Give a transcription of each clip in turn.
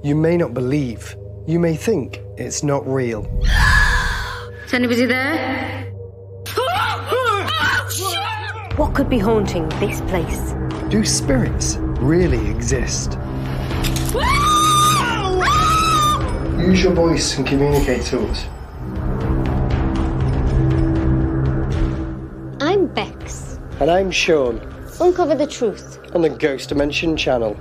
You may not believe. You may think it's not real. Is anybody there? What could be haunting this place? Do spirits really exist? Use your voice and communicate to us. I'm Bex. And I'm Sean. Uncover the truth. On the Ghost Dimension channel.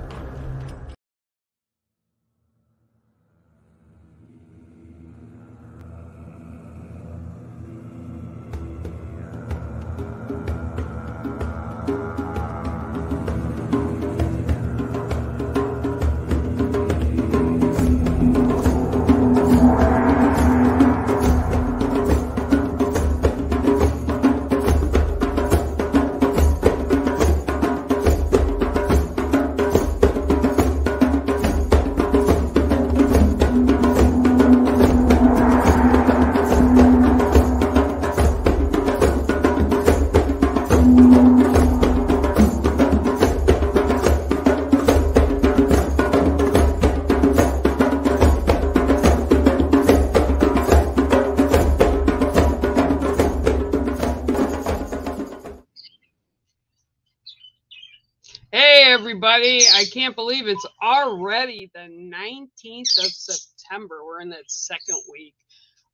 Everybody, I can't believe it's already the 19th of September. We're in that second week.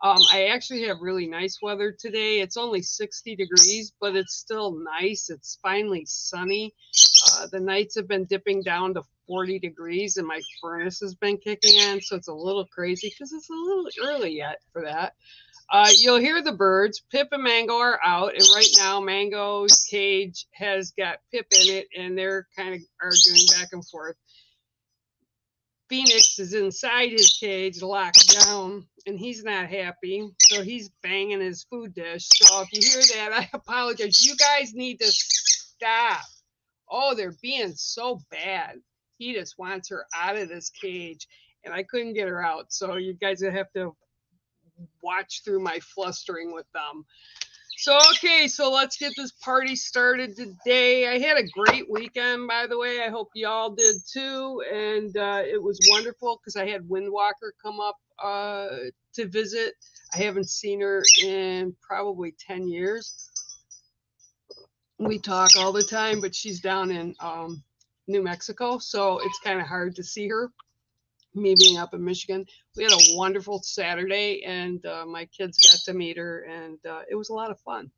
I actually have really nice weather today. It's only 60 degrees, but it's still nice. It's finally sunny. The nights have been dipping down to 40 degrees and my furnace has been kicking in, so it's a little crazy because it's a little early yet for that. You'll hear the birds. Pip and Mango are out, and right now Mango's cage has got Pip in it, and they're kind of arguing back and forth. Phoenix is inside his cage, locked down, and he's not happy, so he's banging his food dish. So if you hear that, I apologize. You guys need to stop. Oh, they're being so bad. He just wants her out of this cage, and I couldn't get her out, so you guys have to watch through my flustering with them. So okay, so let's get this party started today. I had a great weekend, by the way. I hope y'all did too, and it was wonderful because I had Windwalker come up to visit. I haven't seen her in probably 10 years. We talk all the time, but she's down in New Mexico, so it's kind of hard to see her. Me being up in Michigan, we had a wonderful Saturday, and my kids got to meet her, and it was a lot of fun.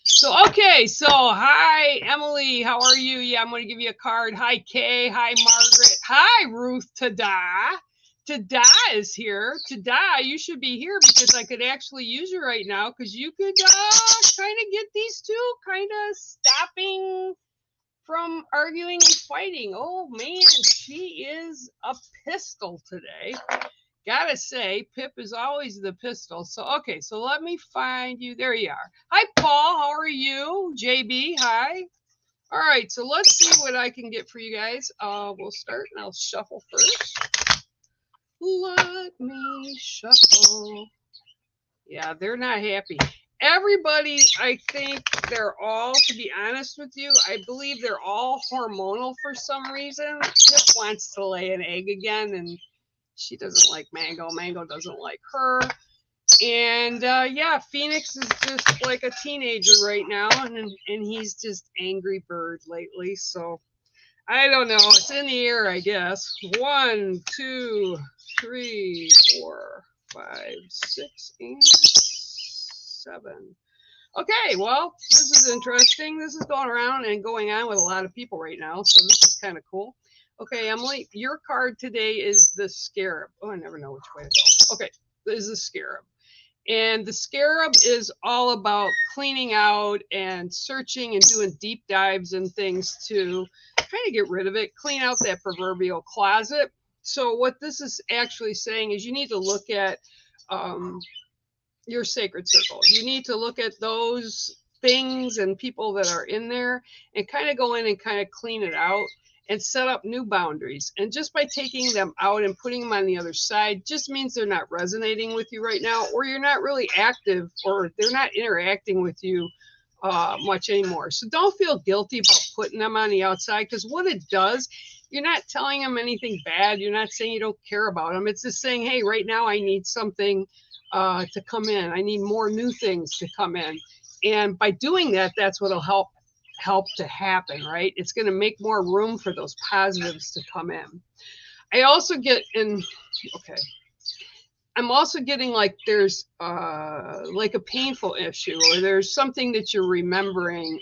So, okay, so hi, Emily, how are you? Yeah, I'm going to give you a card. Hi, Kay. Hi, Margaret. Hi, Ruth Tada. Tada is here. Tada, you should be here because I could actually use you right now because you could kind of get these two kind of stopping from arguing and fighting. Oh man, she is a pistol today. Gotta say, Pip is always the pistol. So okay, so let me find you. There you are. Hi Paul, how are you? JB, hi. All right, so let's see what I can get for you guys. We'll start and I'll shuffle first. Let me shuffle. Yeah, they're not happy. Everybody, I think they're all, to be honest with you, I believe they're all hormonal for some reason. Pip wants to lay an egg again, and she doesn't like Mango. Mango doesn't like her. And, yeah, Phoenix is just like a teenager right now, and he's just angry bird lately. So, I don't know. It's in the air, I guess. 1, 2, 3, 4, 5, 6, and 7. Okay, well, this is interesting. This is going around and going on with a lot of people right now, so this is kind of cool. Okay, Emily, your card today is the Scarab. Oh, I never know which way to go. Okay, this is the Scarab. And the Scarab is all about cleaning out and searching and doing deep dives and things to kind of get rid of it, clean out that proverbial closet. So what this is actually saying is you need to look at your sacred circle. You need to look at those things and people that are in there and kind of go in and kind of clean it out and set up new boundaries. And just by taking them out and putting them on the other side just means they're not resonating with you right now, or you're not really active, or they're not interacting with you much anymore. So don't feel guilty about putting them on the outside, because what it does you're not telling them anything bad. You're not saying you don't care about them. It's just saying, hey, right now I need something to come in. I need more new things to come in. And by doing that, that's what'll help to happen, right? It's going to make more room for those positives to come in. I also get in, okay. I'm also getting like there's like a painful issue, or there's something that you're remembering,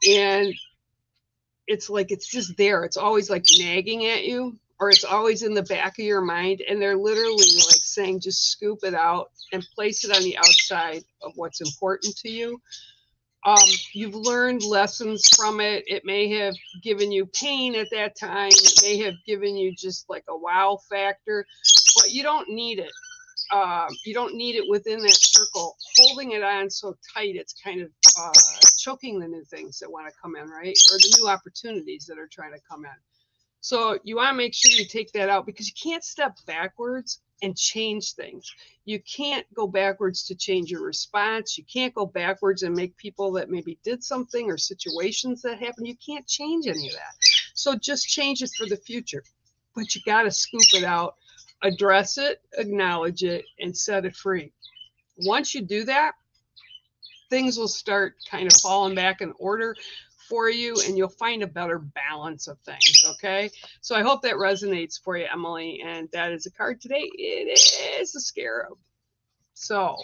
and it's like it's just there. It's always like nagging at you, or it's always in the back of your mind, and they're literally like saying, just scoop it out and place it on the outside of what's important to you. You've learned lessons from it. It may have given you pain at that time. It may have given you just like a wow factor, but you don't need it. You don't need it within that circle. Holding it on so tight, it's kind of choking the new things that want to come in, right? Or the new opportunities that are trying to come in. So you want to make sure you take that out, because you can't step backwards and change things. You can't go backwards to change your response. You can't go backwards and make people that maybe did something or situations that happen. You can't change any of that. So just change it for the future. But you got to scoop it out, address it, acknowledge it, and set it free. Once you do that, things will start kind of falling back in order for you, and you'll find a better balance of things. Okay, so I hope that resonates for you, Emily. And that is a card today. It is a scarab. So,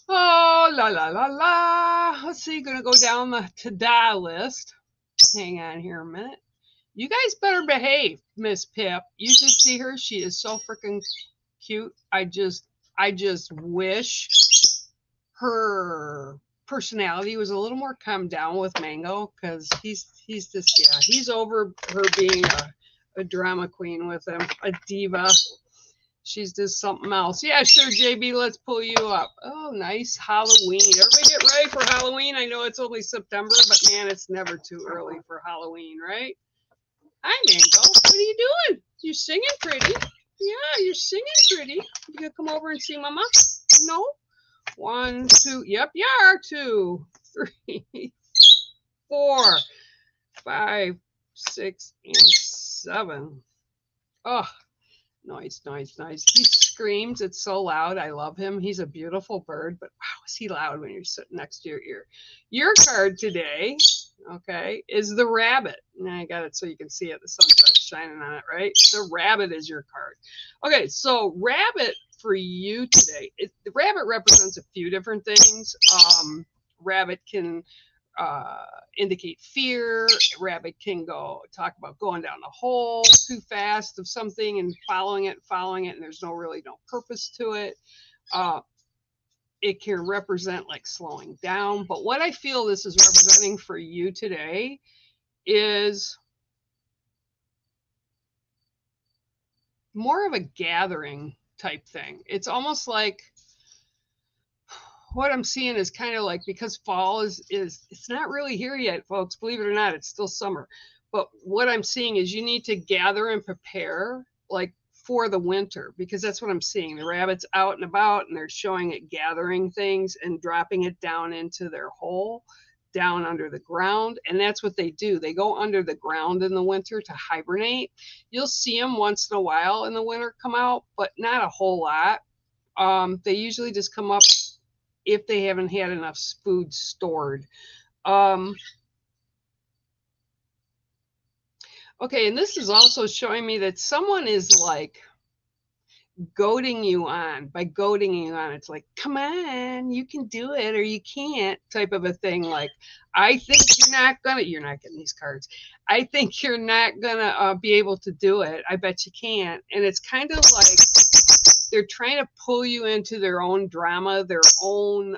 oh la la la la. Let's see, gonna go down the to-da list. Hang on here a minute. You guys better behave, Miss Pip. You should see her. She is so freaking cute. I just wish her personality was a little more calmed down with Mango, because he's just, yeah, he's over her being a drama queen with him, a diva. She's just something else. Yeah, sure, JB, let's pull you up. Oh, nice. Halloween. Everybody get ready for Halloween. I know it's only September, but man, it's never too early for Halloween, right? Hi, Mango. What are you doing? You're singing pretty. Yeah, you're singing pretty. You gonna come over and see Mama? No? 1, 2, yep, you are. 2, 3, 4, 5, 6, and 7. Oh, nice, nice, nice. He screams. It's so loud. I love him. He's a beautiful bird, but wow, is he loud when you're sitting next to your ear. Your card today, okay, is the rabbit. And I got it so you can see it. The sunset's shining on it, right? The rabbit is your card. Okay, so rabbit for you today. The rabbit represents a few different things. Rabbit can indicate fear. Rabbit can talk about going down the hole too fast of something and following it, and there's no purpose to it. It can represent like slowing down. But what I feel this is representing for you today is more of a gathering type thing. It's almost like what I'm seeing is kind of like, because fall is it's not really here yet, folks, believe it or not, it's still summer. But what I'm seeing is you need to gather and prepare like for the winter, because that's what I'm seeing. The rabbit's out and about, and they're showing it gathering things and dropping it down into their hole down under the ground. And that's what they do. They go under the ground in the winter to hibernate. You'll see them once in a while in the winter come out, but not a whole lot. They usually just come up if they haven't had enough food stored. Okay, and this is also showing me that someone is like goading you on. By goading you on, it's like, come on, you can do it or you can't type of a thing. Like, I think you're not getting these cards. I think you're not gonna be able to do it. I bet you can't. And it's kind of like they're trying to pull you into their own drama, their own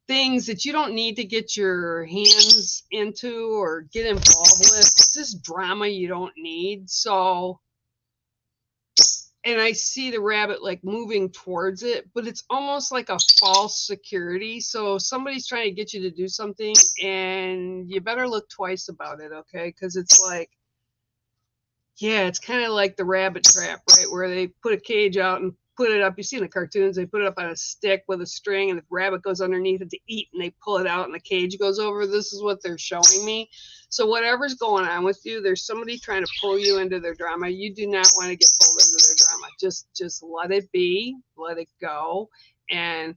things that you don't need to get your hands into or get involved with. It's this drama you don't need. So, and I see the rabbit like moving towards it, but it's almost like a false security. So somebody's trying to get you to do something, and you better look twice about it, okay? Because it's like, yeah, it's kind of like the rabbit trap, right? Where they put a cage out and put it up. You see in the cartoons, they put it up on a stick with a string, and the rabbit goes underneath it to eat, and they pull it out, and the cage goes over. This is what they're showing me. So whatever's going on with you, there's somebody trying to pull you into their drama. You do not want to get pulled into their drama. Just let it be, let it go, and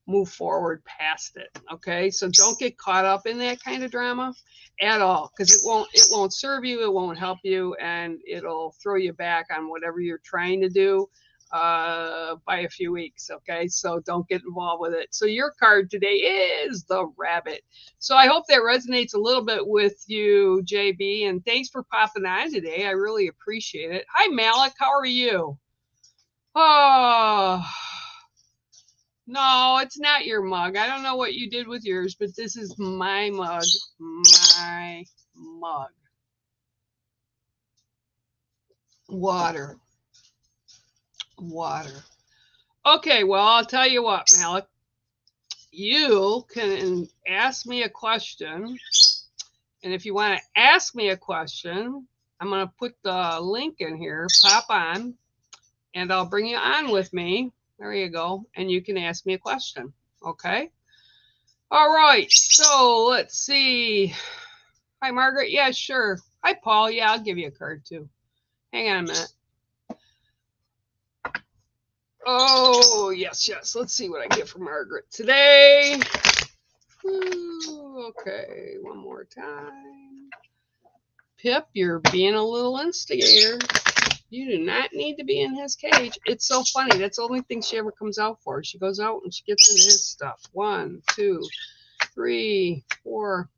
move forward past it. Okay, so don't get caught up in that kind of drama at all, because it won't serve you, it won't help you, and it'll throw you back on whatever you're trying to do by a few weeks. Okay, so don't get involved with it. So your card today is the Rabbit. So I hope that resonates a little bit with you, JB, and thanks for popping on today. I really appreciate it. Hi Malik, how are you? Oh no, it's not your mug. I don't know what you did with yours, but this is my mug. My mug. Water. Water. Okay, well, I'll tell you what, Malik. You can ask me a question. And if you want to ask me a question, I'm going to put the link in here. Pop on. And I'll bring you on with me. There you go. And you can ask me a question. Okay. All right. So let's see. Hi, Margaret. Yeah, sure. Hi, Paul. Yeah, I'll give you a card too. Hang on a minute. Oh, yes, yes. Let's see what I get from Margaret today. Ooh, okay. One more time. Pip, you're being a little instigator. You do not need to be in his cage. It's so funny. That's the only thing she ever comes out for. She goes out and she gets into his stuff. 1, 2, 3, 4,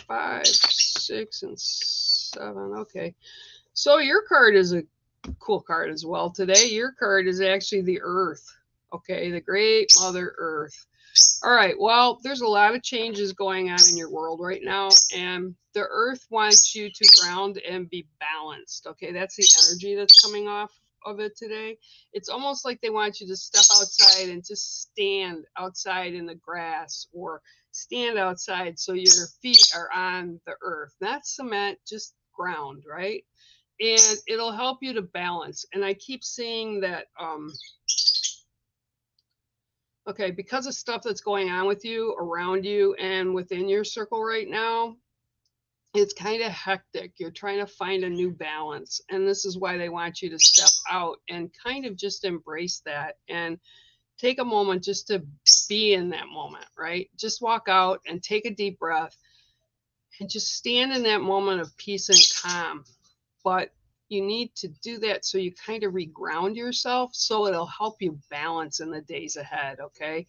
5, 6, and 7. Okay. So your card is a cool card as well today. Your card is actually the Earth. Okay. The Great Mother Earth. All right. Well, there's a lot of changes going on in your world right now, and the Earth wants you to ground and be balanced. Okay. That's the energy that's coming off of it today. It's almost like they want you to step outside and just stand outside in the grass, or stand outside so your feet are on the earth. Not cement, just ground, right? And it'll help you to balance. And I keep seeing that, okay, because of stuff that's going on with you, around you, and within your circle right now, it's kind of hectic. You're trying to find a new balance. And this is why they want you to step out and kind of just embrace that and take a moment just to be in that moment, right? Just walk out and take a deep breath and just stand in that moment of peace and calm. But you need to do that so you kind of reground yourself, so it'll help you balance in the days ahead, okay?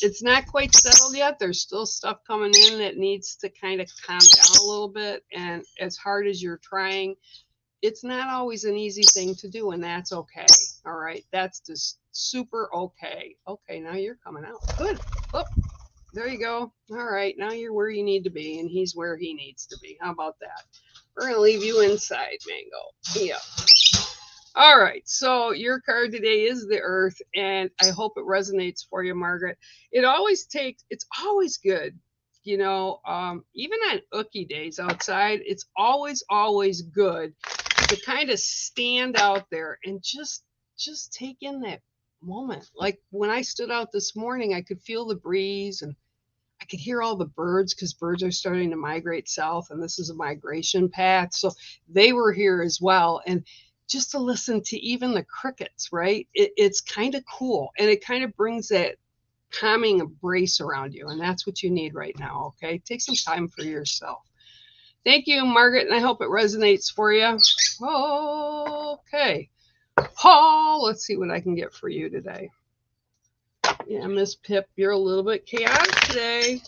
It's not quite settled yet. There's still stuff coming in that needs to kind of calm down a little bit. And as hard as you're trying, it's not always an easy thing to do, and that's okay. All right. That's just super okay. Okay. Now you're coming out. Good. Oh, there you go. All right. Now you're where you need to be, and he's where he needs to be. How about that? We're going to leave you inside, Mango. Yeah. All right, so your card today is the Earth, and I hope it resonates for you, Margaret. It's always good, you know, even on ookie days outside, it's always good to kind of stand out there and just take in that moment. Like when I stood out this morning, I could feel the breeze, and I could hear all the birds, because birds are starting to migrate south, and this is a migration path. So they were here as well. And just to listen to even the crickets, right? It's kind of cool. And it kind of brings that calming embrace around you. And that's what you need right now, okay? Take some time for yourself. Thank you, Margaret, and I hope it resonates for you. Okay. Paul, let's see what I can get for you today. Yeah, Miss Pip, you're a little bit chaotic today.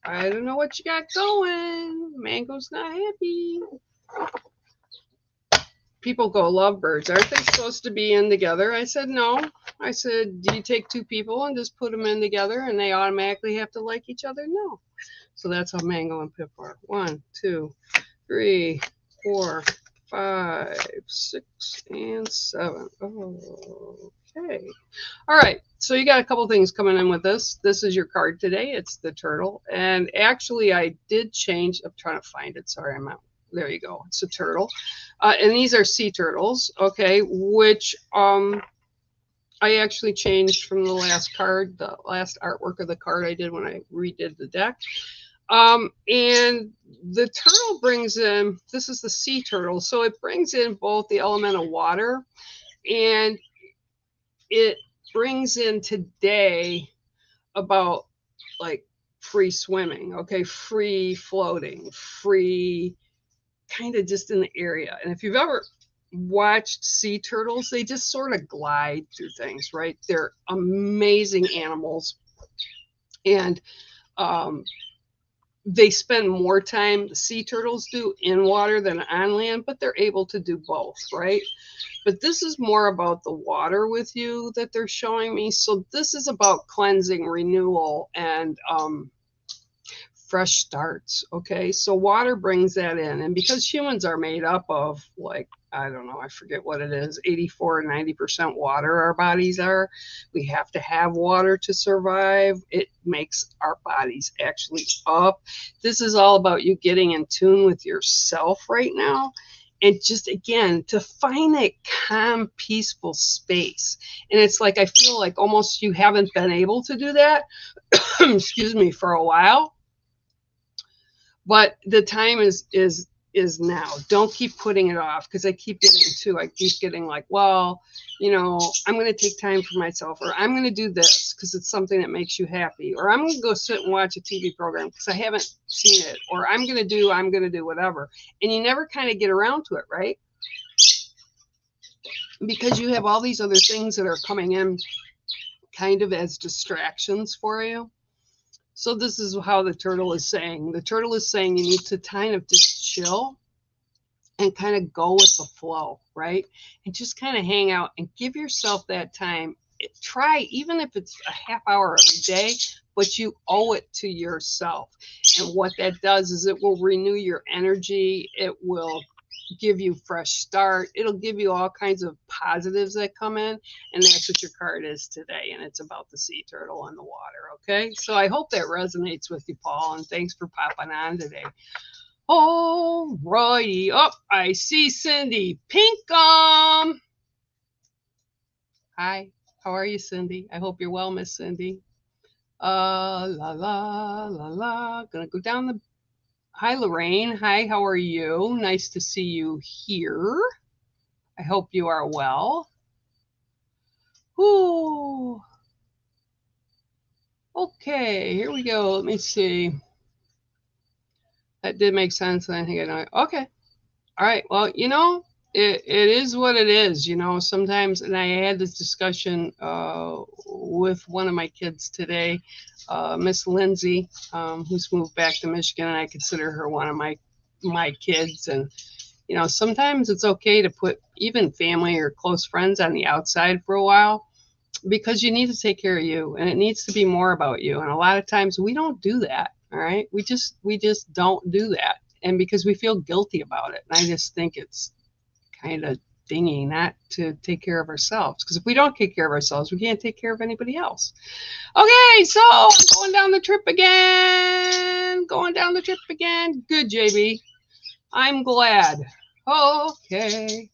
I don't know what you got going. Mango's not happy. People go, lovebirds, aren't they supposed to be in together? I said, no. I said, do you take two people and just put them in together and they automatically have to like each other? No. So that's how Mango and Pip are. 1, 2, 3, 4, 5, 6, and 7. Okay. All right. So you got a couple things coming in with this. This is your card today. It's the turtle. And actually, I did change. I'm trying to find it. Sorry, I'm out. There you go. It's a turtle. And these are sea turtles, okay, which I actually changed from the last card, the last artwork of the card I did when I redid the deck. And the turtle brings in, this is the sea turtle, so it brings in both the element of water, and it brings in today about like free swimming, okay, free floating, free kind of just in the area. And if you've ever watched sea turtles, they just sort of glide through things, right? They're amazing animals. And they spend more time, the sea turtles do, in water than on land, but they're able to do both, right? But this is more about the water with you that they're showing me. So this is about cleansing, renewal, and fresh starts, okay? So water brings that in. And because humans are made up of, like, I don't know, I forget what it is, 84 or 90% water our bodies are. We have to have water to survive. It makes our bodies actually up. This is all about you getting in tune with yourself right now. And just, again, to find that calm, peaceful space. And it's like, I feel like almost you haven't been able to do that, excuse me, for a while. But the time is now. Don't keep putting it off, because I keep getting like, well, you know, I'm going to take time for myself, or I'm going to do this because it's something that makes you happy, or I'm going to go sit and watch a TV program because I haven't seen it, or I'm going to do whatever. And you never kind of get around to it, right? Because you have all these other things that are coming in kind of as distractions for you. So this is how the turtle is saying. The turtle is saying you need to kind of just chill and kind of go with the flow, right? And just kind of hang out and give yourself that time. Try, even if it's a half hour every day, but you owe it to yourself. And what that does is it will renew your energy. It will give you fresh start. It'll give you all kinds of positives that come in, and that's what your card is today. And it's about the sea turtle on the water. Okay, so I hope that resonates with you, Paul, and thanks for popping on today. All righty. Oh, I see Cindy Pinkham. Hi, how are you, Cindy? I hope you're well, Miss Cindy. La la la la. Gonna go down the. Hi, Lorraine. Hi, how are you? Nice to see you here. I hope you are well. Ooh. Okay, here we go. Let me see. That did make sense. I think I know. Okay. All right. Well, you know, it is what it is, you know, sometimes. And I had this discussion with one of my kids today, Miss Lindsay, who's moved back to Michigan, and I consider her one of my kids. And, you know, sometimes it's okay to put even family or close friends on the outside for a while, because you need to take care of you, and it needs to be more about you. And a lot of times we don't do that. All right. We just don't do that. And because we feel guilty about it. And I just think it's kind of dingy not to take care of ourselves. Because if we don't take care of ourselves, we can't take care of anybody else. Okay. So I'm going down the trip again. Good, JB. I'm glad. Okay.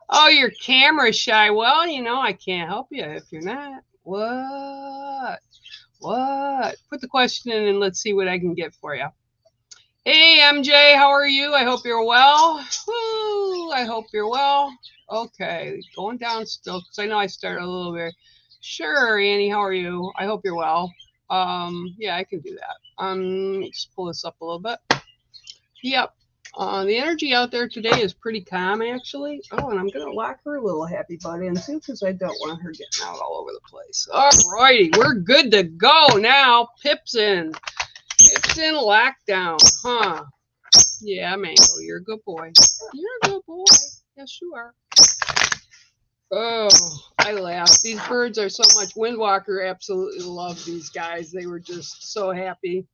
Oh, you're camera shy. Well, you know, I can't help you if you're not. What? Put the question in and let's see what I can get for you. Hey, MJ, how are you? I hope you're well. Woo, I hope you're well. Okay, going down still, because I know I started a little bit. Sure, Annie, how are you? I hope you're well. Yeah, I can do that. Let me just pull this up a little bit. Yep. The energy out there today is pretty calm, actually. Oh, and I'm going to lock her little happy butt in, too, because I don't want her getting out all over the place. All righty. We're good to go now. Pip's in lockdown, huh? Yeah, Mango, you're a good boy. You're a good boy. Yes, you are. Oh, I laugh. These birds are so much. Windwalker absolutely loved these guys. They were just so happy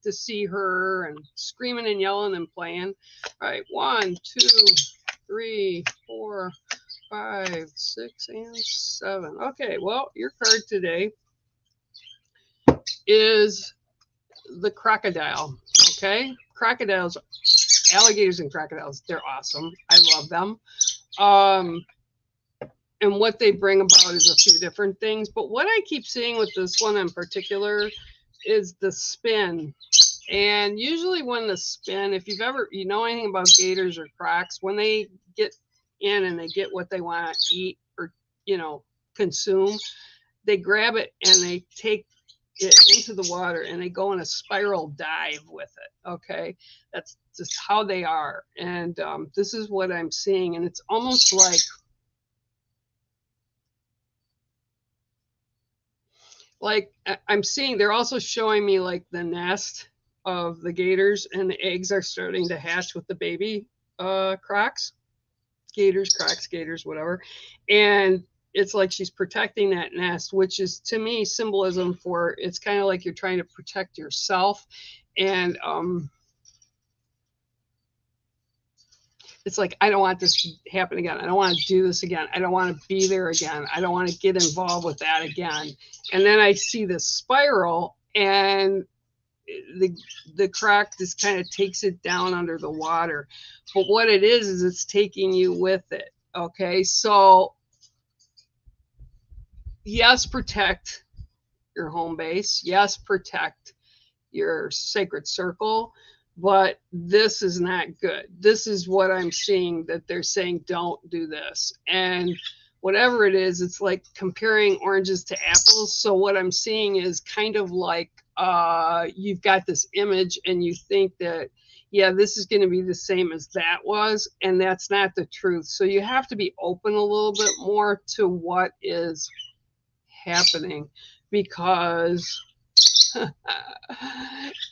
to see her and screaming and yelling and playing. All right, 1, 2, 3, 4, 5, 6, and 7. Okay, well, your card today is the crocodile. Okay, crocodiles alligators and crocodiles, they're awesome. I love them. And what they bring about is a few different things. But what I keep seeing with this one in particular is the spin. And usually when the spin, if you know anything about gators or crocs, when they get in and they get what they want to eat or, consume, they grab it and they take it into the water and they go in a spiral dive with it. Okay. That's just how they are. And this is what I'm seeing. And it's almost like I'm seeing, they're also showing me like the nest of the gators, and the eggs are starting to hatch with the baby crocs, gators, whatever. And it's like she's protecting that nest, which is to me symbolism for, it's kind of like you're trying to protect yourself. And it's like, I don't want this to happen again. I don't want to do this again. I don't want to be there again. I don't want to get involved with that again. And then I see this spiral, and the croc just kind of takes it down under the water. But what it is it's taking you with it. Okay, so yes, protect your home base. Yes, protect your sacred circle. But this is not good. This is what I'm seeing, that they're saying, don't do this. And whatever it is, it's like comparing oranges to apples. So what I'm seeing is kind of like you've got this image and you think that, yeah, this is going to be the same as that was. And that's not the truth. So you have to be open a little bit more to what is happening, because and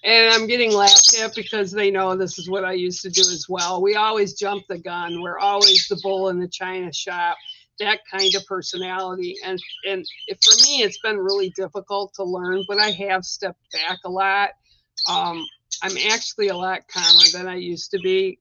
I'm getting laughed at because they know this is what I used to do as well. We always jump the gun. We're always the bull in the china shop, that kind of personality. And for me, it's been really difficult to learn, but I have stepped back a lot. I'm actually a lot calmer than I used to be.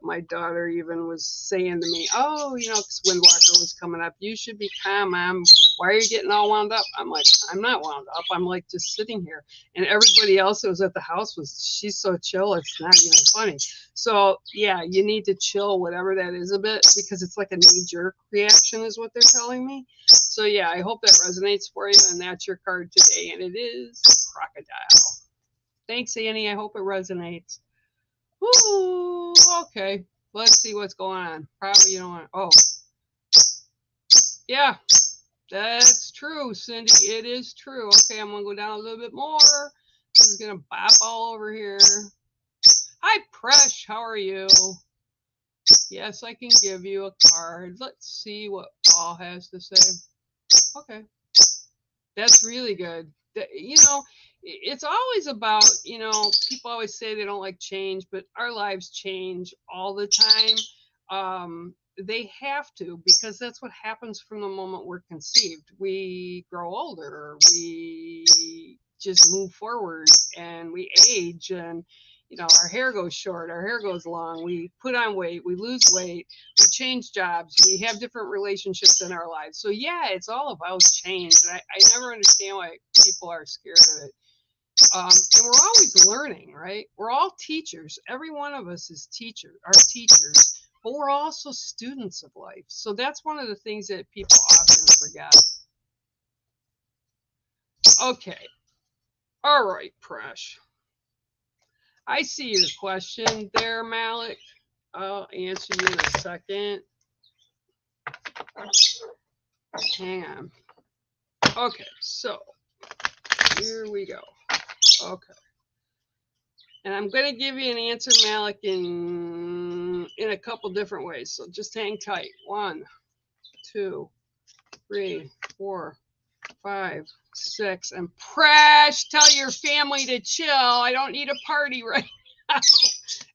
My daughter even was saying to me, oh, because Windwalker was coming up, you should be calm, Mom. Why are you getting all wound up? I'm like, I'm not wound up. I'm like just sitting here. And everybody else that was at the house she's so chill, it's not even funny. So, yeah, you need to chill, whatever that is a bit, because it's like a knee-jerk reaction is what they're telling me. So, yeah, I hope that resonates for you, and that's your card today, and it is Crocodile. Thanks, Annie. I hope it resonates. Woo! Okay. Let's see what's going on. Probably you don't want. Oh. Yeah. That's true, Cindy. It is true. Okay, I'm going to go down a little bit more. This is going to bop all over here. Hi, Presh. How are you? Yes, I can give you a card. Let's see what Paul has to say. Okay. That's really good. It's always about, people always say they don't like change, but our lives change all the time. They have to, because that's what happens from the moment we're conceived. We grow older, we just move forward, and we age, and our hair goes short, our hair goes long, we put on weight, we lose weight, we change jobs, we have different relationships in our lives. So yeah, it's all about change. I never understand why people are scared of it. And we're always learning, right? We're all teachers. Every one of us is are teachers, but we're also students of life. So that's one of the things that people often forget. Okay. All right, Presh. I see your question there, Malik. I'll answer you in a second. Hang on. Okay, so here we go. Okay. And I'm going to give you an answer, Malik, in a couple different ways. So just hang tight. 1, 2, 3, 4, 5, 6. And Presh, tell your family to chill. I don't need a party right now.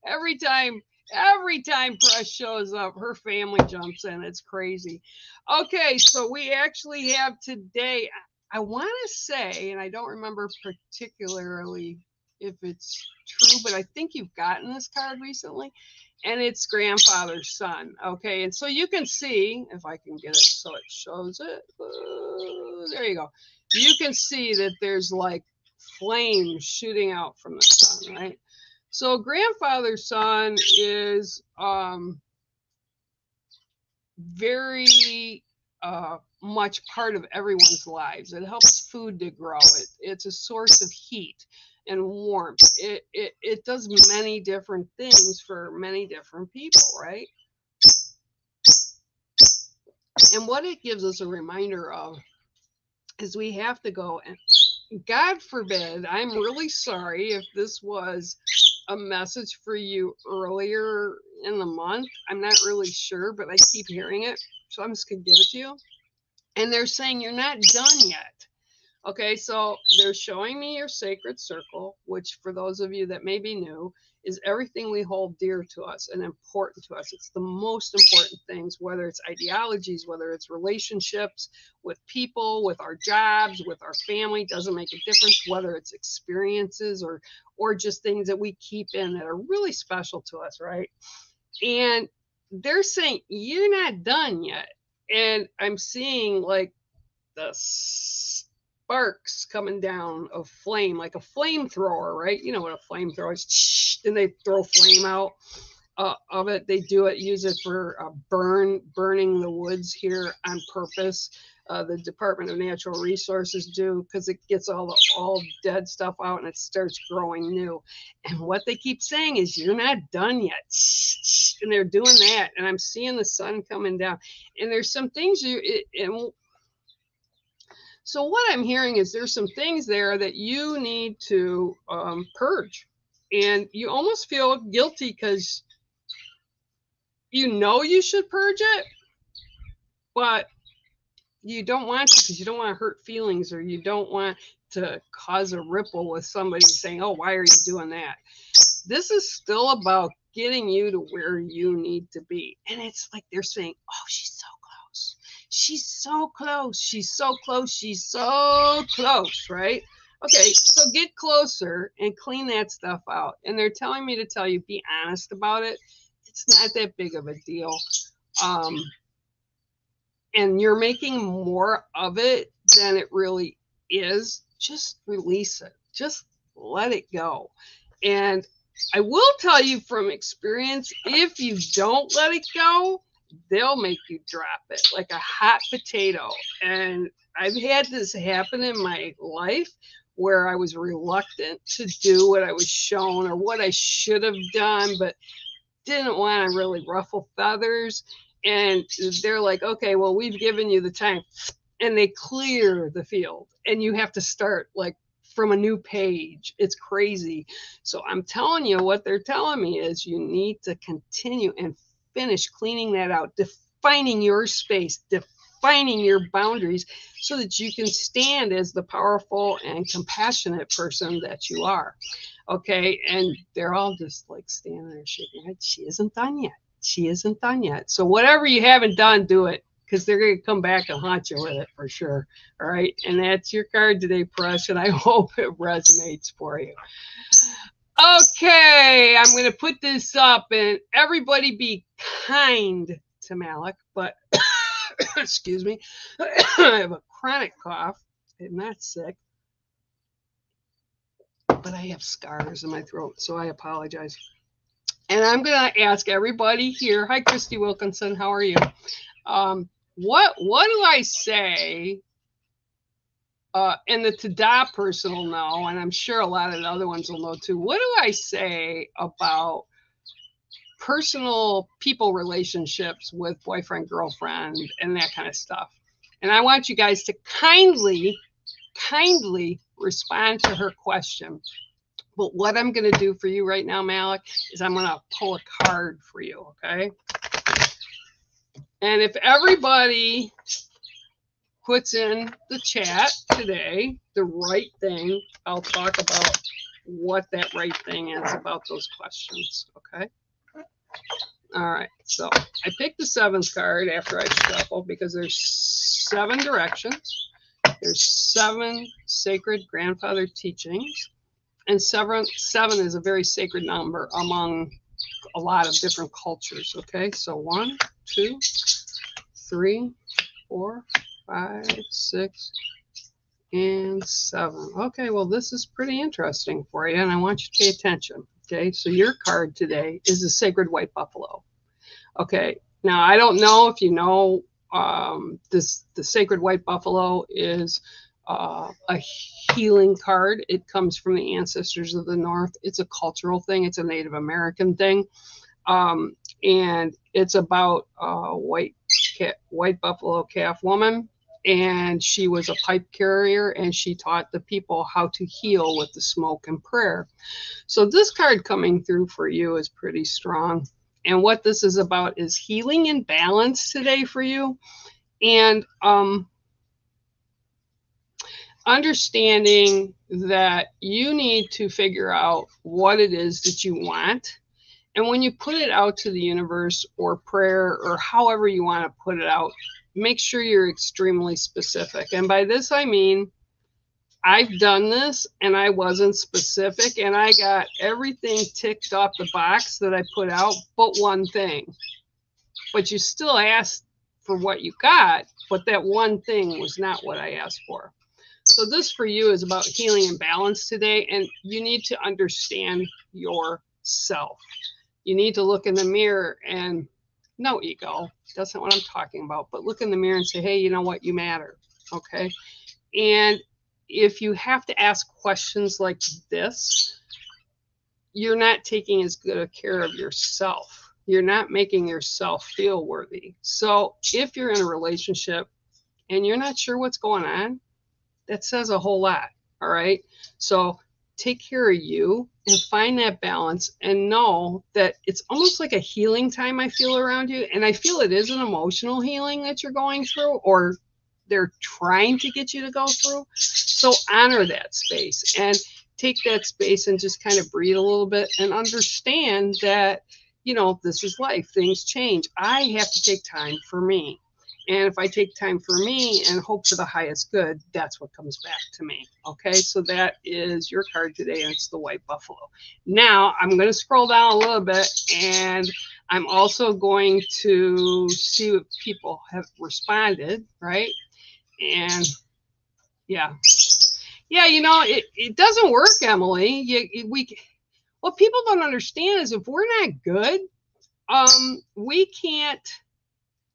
Every time Presh shows up, her family jumps in. It's crazy. Okay, so we actually have today, I want to say, and I don't remember particularly if it's true, but I think you've gotten this card recently, and it's grandfather's son. Okay, and so you can see, if I can get it so it shows it. There you go. You can see that there's like flames shooting out from the sun, right? So grandfather son is very much part of everyone's lives. It helps food to grow. It's a source of heat and warmth. It does many different things for many different people, right? And what it gives us a reminder of is we have to go, and God forbid, I'm really sorry if this was a message for you earlier in the month. I'm not really sure, but I keep hearing it. So I'm just going to give it to you. And they're saying you're not done yet. Okay, so they're showing me your sacred circle, which for those of you that may be new, is everything we hold dear to us and important to us. It's the most important things, whether it's ideologies, whether it's relationships with people, with our jobs, with our family, doesn't make a difference, whether it's experiences or just things that we keep in that are really special to us, right? And they're saying, you're not done yet. And I'm seeing like the sparks coming down of flame, like a flamethrower, right? You know what a flamethrower is, and they throw flame out of it. They use it for burning the woods here on purpose. The Department of Natural Resources do, because it gets all dead stuff out and it starts growing new. And what they keep saying is, you're not done yet. And they're doing that. And I'm seeing the sun coming down. And there's some things so what I'm hearing is there's some things there that you need to purge. And you almost feel guilty because you know you should purge it, but you don't want to, because you don't want to hurt feelings, or you don't want to cause a ripple with somebody saying, oh, why are you doing that? This is still about getting you to where you need to be. And it's like they're saying, oh, she's so close. She's so close. She's so close. She's so close, right? Okay, so get closer and clean that stuff out. And they're telling me to tell you, be honest about it. It's not that big of a deal. And you're making more of it than it really is. Just release it. Just let it go. And I will tell you from experience, if you don't let it go, they'll make you drop it like a hot potato. And I've had this happen in my life where I was reluctant to do what I was shown or what I should have done, but didn't want to really ruffle feathers. And they're like, okay, well, we've given you the time. And they clear the field. And you have to start like from a new page. It's crazy. So I'm telling you, what they're telling me is you need to continue and finish cleaning that out, defining your space, defining your boundaries so that you can stand as the powerful and compassionate person that you are. Okay. And they're all just like standing there shaking their head. She isn't done yet. She isn't done yet. So whatever you haven't done, do it, because they're going to come back and haunt you with it for sure. All right. And that's your card today, Press. And I hope it resonates for you. Okay. I'm going to put this up, and everybody be kind to Malik, but excuse me. I have a chronic cough. I'm not sick, but I have scars in my throat, so I apologize. And I'm going to ask everybody here. Hi, Christy Wilkinson. How are you? What do I say? And the Tada person will know, and I'm sure a lot of the other ones will know too. What do I say about personal people relationships with boyfriend, girlfriend, and that kind of stuff? And I want you guys to kindly respond to her question. But what I'm going to do for you right now, Malik, is I'm going to pull a card for you, okay? And if everybody puts in the chat today the right thing, I'll talk about what that right thing is about those questions, okay? All right, so I picked the 7th card after I shuffled because there's 7 directions. There's 7 sacred grandfather teachings. And 7 is a very sacred number among a lot of different cultures. Okay, so 1, 2, 3, 4, 5, 6, and 7. Okay, well, this is pretty interesting for you, and I want you to pay attention. Okay, so your card today is the Sacred White Buffalo. Okay, now I don't know if you know the Sacred White Buffalo is a healing card. It comes from the ancestors of the North. It's a cultural thing. It's a Native American thing. And it's about a white buffalo calf woman. And she was a pipe carrier, and she taught the people how to heal with the smoke and prayer. So this card coming through for you is pretty strong. And what this is about is healing and balance today for you. And understanding that you need to figure out what it is that you want. And when you put it out to the universe or prayer or however you want to put it out, make sure you're extremely specific. And by this, I mean, I've done this and I wasn't specific and I got everything ticked off the box that I put out, but one thing. But you still asked for what you got, but that one thing was not what I asked for. So this for you is about healing and balance today, and you need to understand yourself. You need to look in the mirror, and no ego, that's not what I'm talking about, but look in the mirror and say, hey, you know what, you matter, okay? And if you have to ask questions like this, you're not taking as good a care of yourself. You're not making yourself feel worthy. So if you're in a relationship and you're not sure what's going on, that says a whole lot, all right? So take care of you and find that balance and know that it's almost like a healing time I feel around you. And I feel it is an emotional healing that you're going through, or they're trying to get you to go through. So honor that space and take that space and just kind of breathe a little bit and understand that, you know, this is life. Things change. I have to take time for me. And if I take time for me and hope for the highest good, that's what comes back to me. Okay, so that is your card today, and it's the White Buffalo. Now, I'm going to scroll down a little bit, and I'm also going to see what people have responded, right? And yeah, you know, it doesn't work, Emily. What people don't understand is if we're not good, we can't.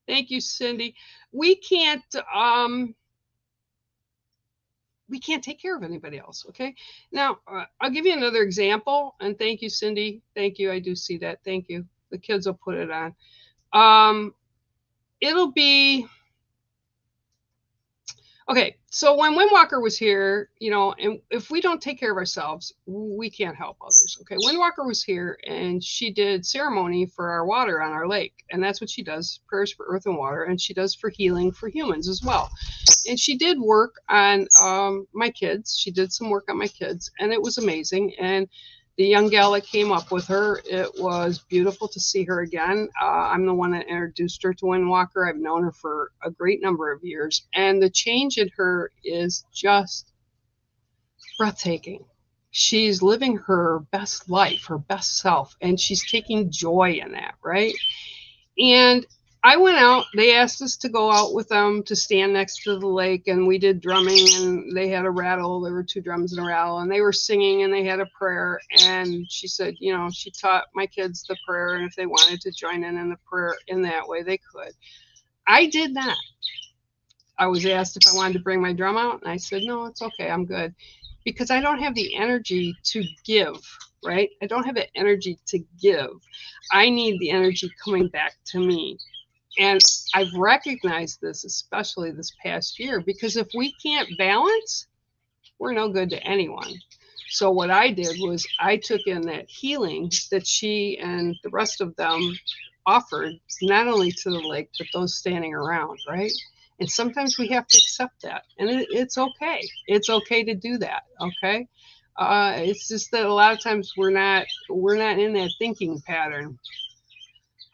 Thank you, Cindy. We can't take care of anybody else. Okay. Now, I'll give you another example. And thank you, Cindy. Thank you. I do see that. Thank you. The kids will put it on. It'll be okay. So when Windwalker was here, you know, and if we don't take care of ourselves, we can't help others. Okay. Windwalker was here and she did ceremony for our water on our lake. And that's what she does, prayers for earth and water. And she does for healing for humans as well. And she did work on my kids. She did some work on my kids and it was amazing. And the young gal that came up with her, it was beautiful to see her again. I'm the one that introduced her to Windwalker. I've known her for a great number of years. And the change in her is just breathtaking. She's living her best life, her best self, and she's taking joy in that, right? And I went out, they asked us to go out with them to stand next to the lake, and we did drumming, and they had a rattle. There were 2 drums and a rattle, and they were singing, and they had a prayer. And she said, you know, she taught my kids the prayer, and if they wanted to join in the prayer in that way, they could. I did not. I was asked if I wanted to bring my drum out, and I said, no, it's okay, I'm good. Because I don't have the energy to give, right? I don't have the energy to give. I need the energy coming back to me. And I've recognized this, especially this past year, because if we can't balance, we're no good to anyone. So what I did was I took in that healing that she and the rest of them offered, not only to the lake, but those standing around, right? And sometimes we have to accept that. And it's okay. It's okay to do that, okay? It's just that a lot of times we're not in that thinking pattern.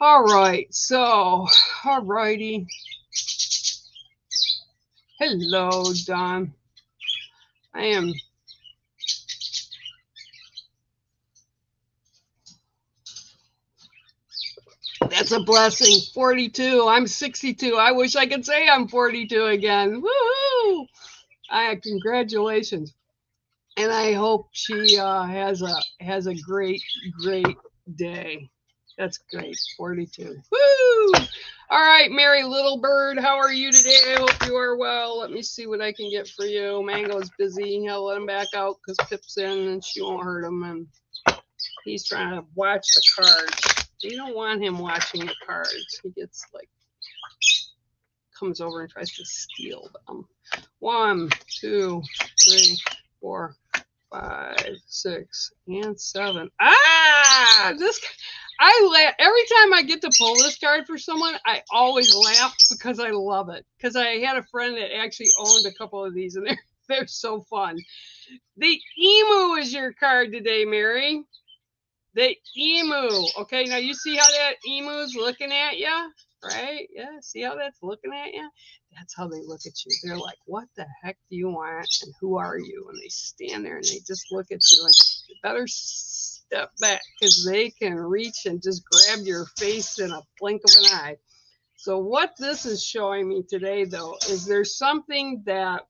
All right, so, all righty. Hello, Don. That's a blessing. 42. I'm 62. I wish I could say I'm 42 again. Woohoo! Congratulations. And I hope she has a great day. That's great. 42. Woo! All right, Mary Little Bird, how are you today? I hope you are well. Let me see what I can get for you. Mango's busy. I'll let him back out because Pip's in and she won't hurt him. And he's trying to watch the cards. You don't want him watching the cards. He gets like, comes over and tries to steal them. 1, 2, 3, 4, 5, 6, and 7. I laugh every time I get to pull this card for someone. I always laugh because I love it. Because I had a friend that actually owned a couple of these, and they're so fun. The emu is your card today, Mary. The emu. Okay, now you see how that emu's looking at you, right? Yeah, see how that's looking at you? That's how they look at you. They're like, what the heck do you want? And who are you? And they stand there and they just look at you. And you better step back because they can reach and just grab your face in a blink of an eye. So what this is showing me today, though, is there's something that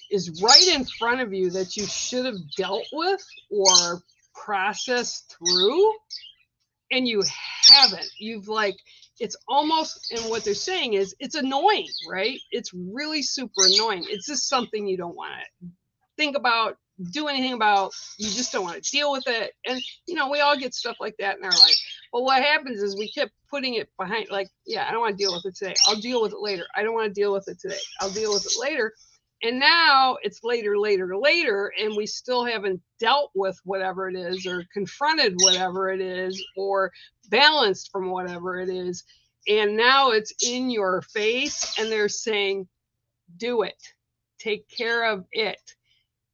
is right in front of you that you should have dealt with or processed through, and you haven't. You've like, it's almost, and what they're saying is it's annoying, right? It's really super annoying. It's just something you don't want to think about, do anything about. You just don't want to deal with it. And, you know, we all get stuff like that in our life. But what happens is we kept putting it behind, like, yeah, I don't want to deal with it today. I'll deal with it later. I don't want to deal with it today. I'll deal with it later. And now it's later, and we still haven't dealt with whatever it is or confronted whatever it is or balanced from whatever it is. And now it's in your face and they're saying, do it. Take care of it.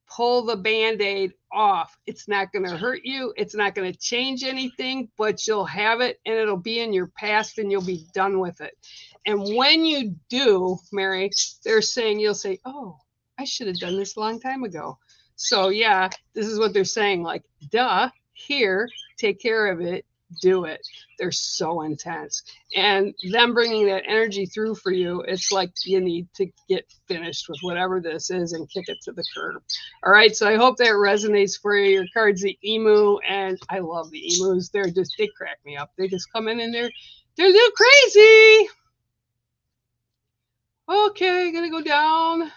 Pull the Band-Aid off. It's not going to hurt you. It's not going to change anything, but you'll have it and it'll be in your past and you'll be done with it. And when you do, Mary, they're saying, you'll say, oh, I should have done this a long time ago. So yeah, this is what they're saying, like, duh, here, take care of it, do it. They're so intense. And them bringing that energy through for you, it's like you need to get finished with whatever this is and kick it to the curb. All right, so I hope that resonates for you. Your card's the emu, and I love the emus. They crack me up. They just come in and they're a little crazy. Okay, gonna go down.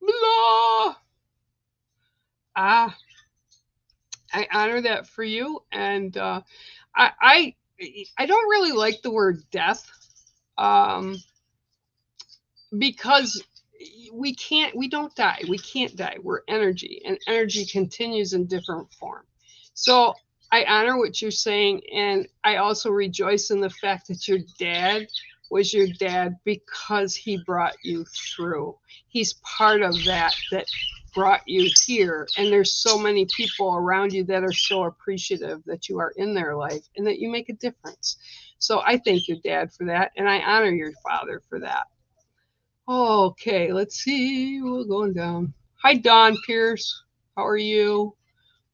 Blah. I honor that for you, and I don't really like the word death, because we don't die. We can't die. We're energy, and energy continues in different form. So I honor what you're saying, and I also rejoice in the fact that your dad was your dad because he brought you through. He's part of that brought you here. And there's so many people around you that are so appreciative that you are in their life and that you make a difference. So I thank your dad for that. And I honor your father for that. Okay, let's see. We're going down. Hi, Dawn Pierce. How are you?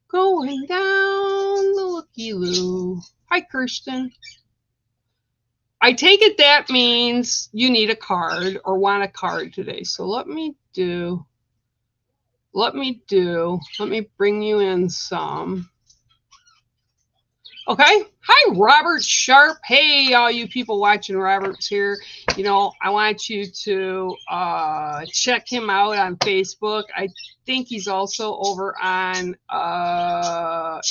Going down the looky-loo. Hi, Kirsten. I take it that means you need a card or want a card today. So let me bring you in some. Okay. Hi, Robert Sharp. Hey, all you people watching, Robert's here. You know, I want you to check him out on Facebook. I think he's also over on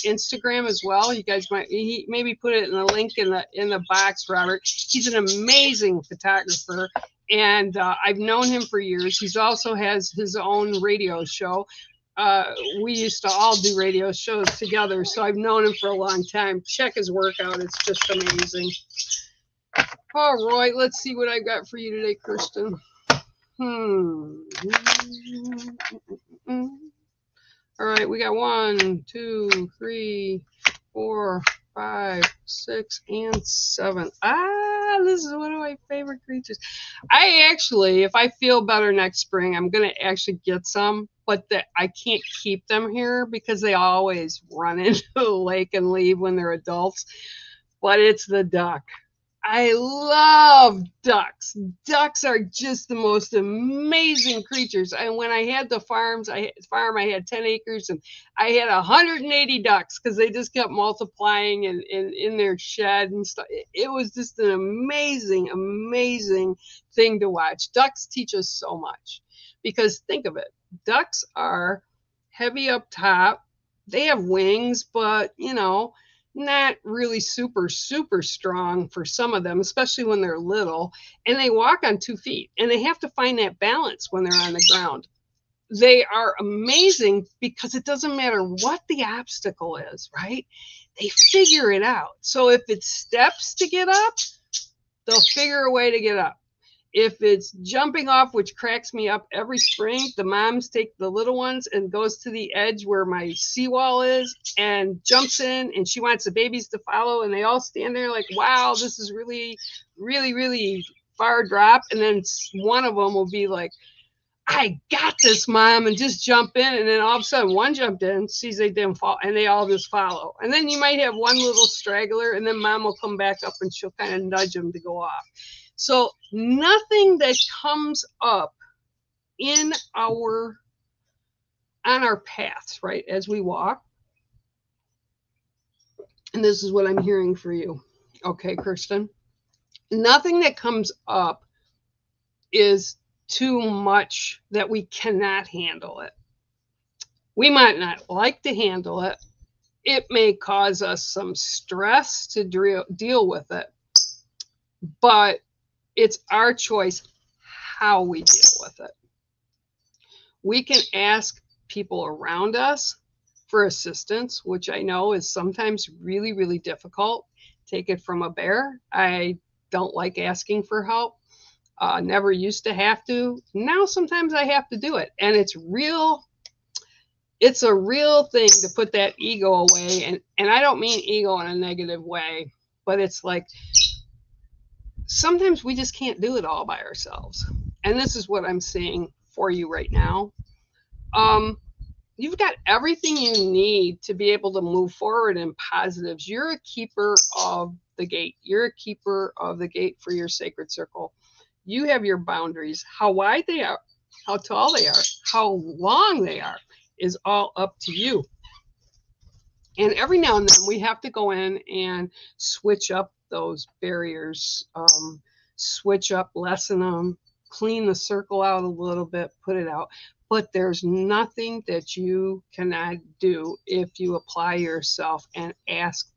Instagram as well. You guys might maybe put it in the link in the box, Robert. He's an amazing photographer, and I've known him for years. He's also has his own radio show. We used to all do radio shows together, so I've known him for a long time. Check his work out. It's just amazing. All right, let's see what I got for you today, Kristen. All right, we got 1, 2, 3, 4, 5, 6, and 7. This is one of my favorite creatures. I actually, if I feel better next spring, I'm going to actually get some, but I can't keep them here because they always run into the lake and leave when they're adults. But it's the duck. I love ducks. Ducks are just the most amazing creatures. And when I had the farm, I had 10 acres and I had 180 ducks because they just kept multiplying and in their shed and stuff. It was just an amazing, amazing thing to watch. Ducks teach us so much because think of it. Ducks are heavy up top. They have wings, but you know, not really super strong for some of them, especially when they're little, and they walk on 2 feet and they have to find that balance when they're on the ground. They are amazing because it doesn't matter what the obstacle is, right? They figure it out. So if it's steps to get up, they'll figure a way to get up. If it's jumping off, which cracks me up every spring, the moms take the little ones and goes to the edge where my seawall is and jumps in, and she wants the babies to follow, and they all stand there like, wow, this is really, really, really far drop. And then one of them will be like, I got this, Mom, and just jump in. And then all of a sudden one jumped in, sees they didn't fall, and they all just follow. And then you might have one little straggler, and then Mom will come back up and she'll kind of nudge them to go off. So nothing that comes up on our paths, right, as we walk, and this is what I'm hearing for you, okay, Kirsten, nothing that comes up is too much that we cannot handle it. We might not like to handle it. It may cause us some stress to deal with it, but it's our choice how we deal with it. We can ask people around us for assistance, which I know is sometimes really, really difficult. Take it from a bear. I don't like asking for help. Never used to have to. Now sometimes I have to do it. And it's a real thing to put that ego away. And I don't mean ego in a negative way, but it's like, sometimes we just can't do it all by ourselves. And this is what I'm seeing for you right now. You've got everything you need to be able to move forward in positives. You're a keeper of the gate. You're a keeper of the gate for your sacred circle. You have your boundaries. How wide they are, how tall they are, how long they are is all up to you. And every now and then we have to go in and switch up those barriers, switch up, lessen them, clean the circle out a little bit, put it out. But there's nothing that you cannot do if you apply yourself and ask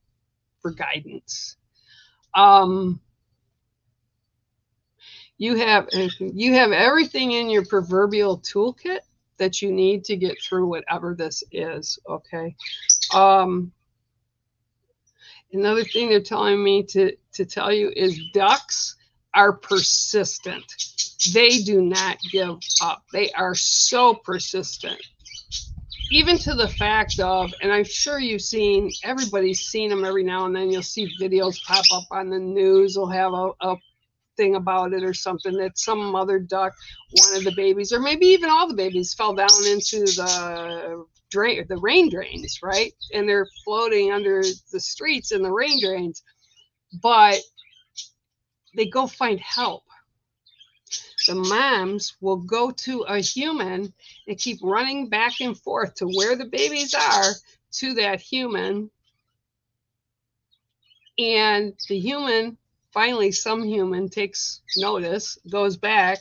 for guidance. You have everything in your proverbial toolkit that you need to get through whatever this is, okay? Another thing they're telling me to tell you is ducks are persistent. They do not give up. They are so persistent. Even to the fact of, and I'm sure everybody's seen them every now and then. You'll see videos pop up on the news. They'll have a thing about it or something that some mother duck, one of the babies, or maybe even all the babies, fell down into the rain drains, right? And they're floating under the streets in the rain drains, but they go find help. The moms will go to a human and keep running back and forth to where the babies are, to that human. And the human, finally, some human takes notice, goes back,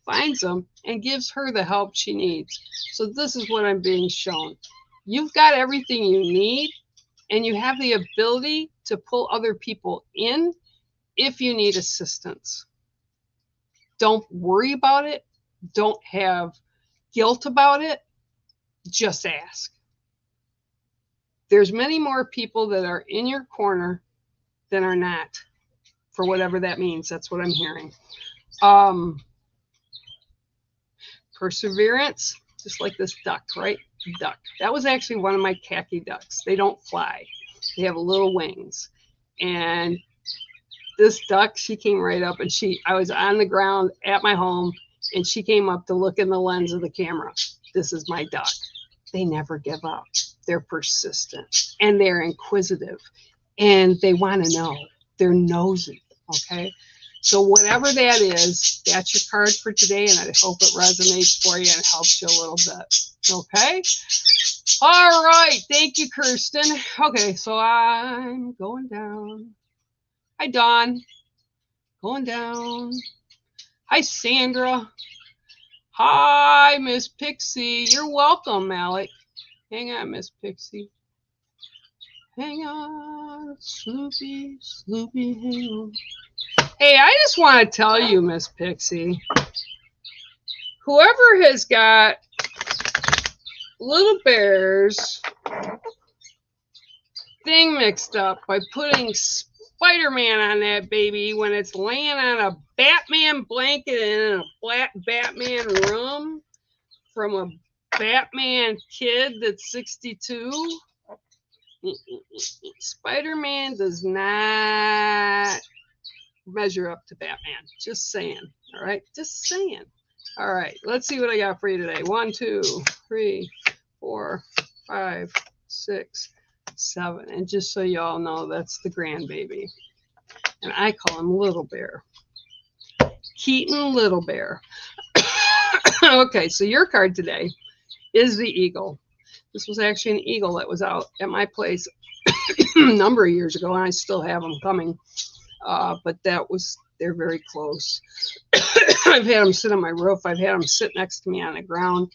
finds them, and gives her the help she needs. So this is what I'm being shown. You've got everything you need, and you have the ability to pull other people in if you need assistance. Don't worry about it. Don't have guilt about it. Just ask. There's many more people that are in your corner than are not, for whatever that means. That's what I'm hearing. Perseverance, just like this duck, right? Duck. That was actually one of my khaki ducks. They don't fly. They have little wings. And this duck, she came right up, and I was on the ground at my home, and she came up to look in the lens of the camera. This is my duck. They never give up. They're persistent, and they're inquisitive, and they want to know. They're nosy, Okay. So whatever that is, that's your card for today, and I hope it resonates for you and helps you a little bit. Okay? All right. Thank you, Kirsten. Okay, so I'm going down. Hi, Dawn. Going down. Hi, Sandra. Hi, Miss Pixie. You're welcome, Alec. Hang on, Miss Pixie. Hang on, Sloopy, Sloopy, hang on. Hey, I just want to tell you, Miss Pixie, whoever has got Little Bear's thing mixed up by putting Spider-Man on that baby when it's laying on a Batman blanket in a black Batman room from a Batman kid that's 62. Spider-Man does not measure up to Batman. Just saying. All right. Just saying. All right. Let's see what I got for you today. 1, 2, 3, 4, 5, 6, 7. And just so you all know, that's the grandbaby. And I call him Little Bear. Keaton Little Bear. Okay. So your card today is the eagle. This was actually an eagle that was out at my place a number of years ago, and I still have them coming. But they're very close. I've had them sit on my roof. I've had them sit next to me on the ground.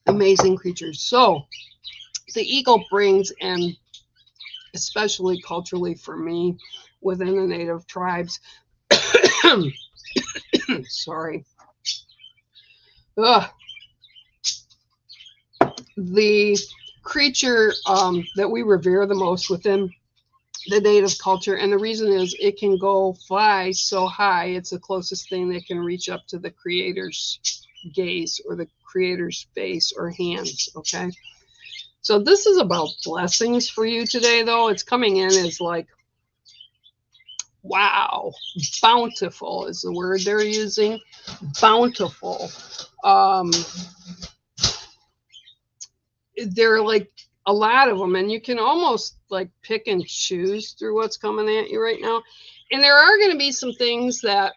Amazing creatures. So the eagle brings in, especially culturally for me, within the native tribes. Sorry. Ugh. The creature that we revere the most within the native culture, and the reason is it can fly so high, it's the closest thing that can reach up to the creator's gaze or the creator's face or hands. Okay, so this is about blessings for you today, though. It's coming in as like, wow, bountiful is the word they're using. Bountiful. They're like a lot of them, and you can almost like pick and choose through what's coming at you right now. And there are going to be some things that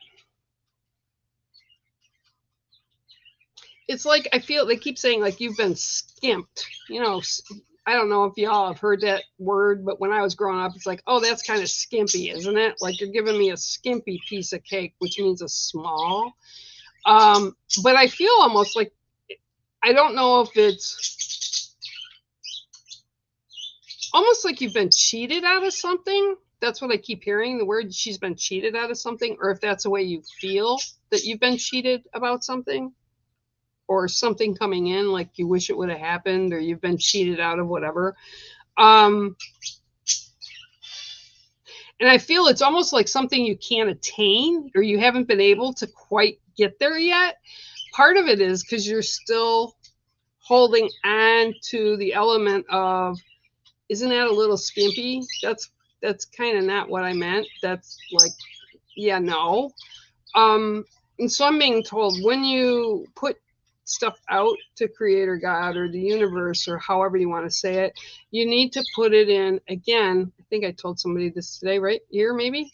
it's like, I feel they keep saying like you've been skimped. You know, I don't know if y'all have heard that word, but when I was growing up, it's like, oh, that's kind of skimpy, isn't it? Like you're giving me a skimpy piece of cake, which means a small. But I feel almost like, I don't know if it's almost like you've been cheated out of something. That's what I keep hearing, the word she's been cheated out of something, or if that's the way you feel that you've been cheated about something, or something coming in like you wish it would have happened, or you've been cheated out of whatever. And I feel it's almost like something you can't attain, or you haven't been able to quite get there yet. Part of it is because you're still holding on to the element of, isn't that a little skimpy? That's kind of not what I meant. That's like, yeah, no. And so I'm being told when you put stuff out to Creator God or the universe or however you want to say it, you need to put it in, again, I think I told somebody this today, right here maybe,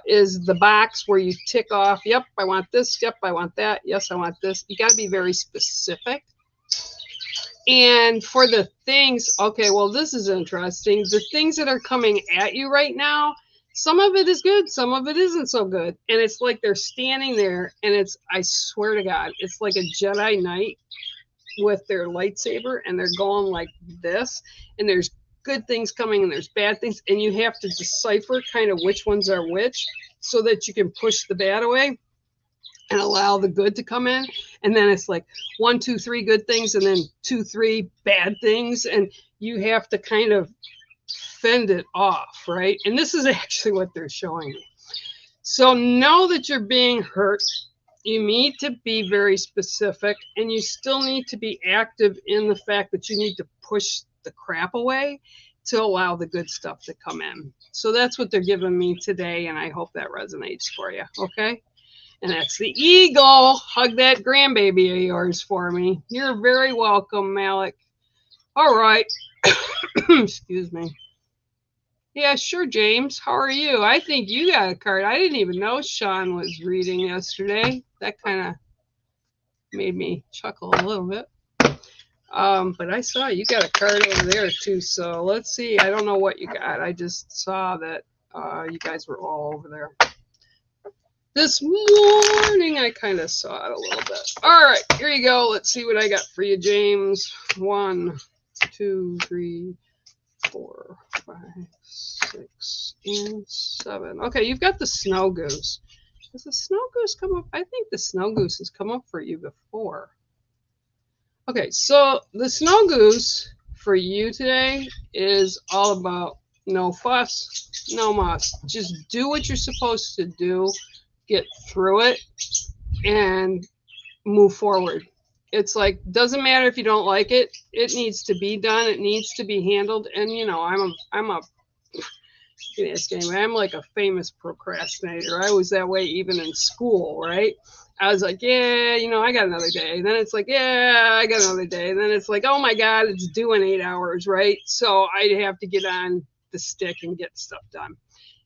is the box where you tick off, yep, I want this, yep, I want that, yes, I want this. You got to be very specific. And for the things, okay, well, this is interesting. The things that are coming at you right now, some of it is good, some of it isn't so good. And it's like they're standing there, and it's, I swear to God, it's like a Jedi Knight with their lightsaber, and they're going like this. And there's good things coming, and there's bad things. And you have to decipher kind of which ones are which so that you can push the bad away and allow the good to come in. And then it's like 1, 2, 3 good things, and then 2, 3 bad things. And you have to kind of fend it off, right? And this is actually what they're showing me. So know that you're being hurt. You need to be very specific, and you still need to be active in the fact that you need to push the crap away to allow the good stuff to come in. So that's what they're giving me today, and I hope that resonates for you, okay? And that's the eagle. Hug that grandbaby of yours for me. You're very welcome, Malik. All right. Excuse me. Yeah, sure, James. How are you? I think you got a card. I didn't even know Sean was reading yesterday. That kind of made me chuckle a little bit. But I saw you got a card over there too. So let's see. I don't know what you got. I just saw that you guys were all over there. This morning, I kind of saw it a little bit. All right, here you go. Let's see what I got for you, James. 1, 2, 3, 4, 5, 6, and 7. Okay, you've got the snow goose. Does the snow goose come up? I think the snow goose has come up for you before. Okay, so the snow goose for you today is all about no fuss, no muss. Just do what you're supposed to do, get through it, and move forward. It's like, doesn't matter if you don't like it. It needs to be done. It needs to be handled. And you know, I'm like a famous procrastinator. I was that way even in school, right? I was like, yeah, you know, I got another day. Then it's like, yeah, I got another day. And then it's like, oh my God, it's due in 8 hours, right? So I have to get on the stick and get stuff done.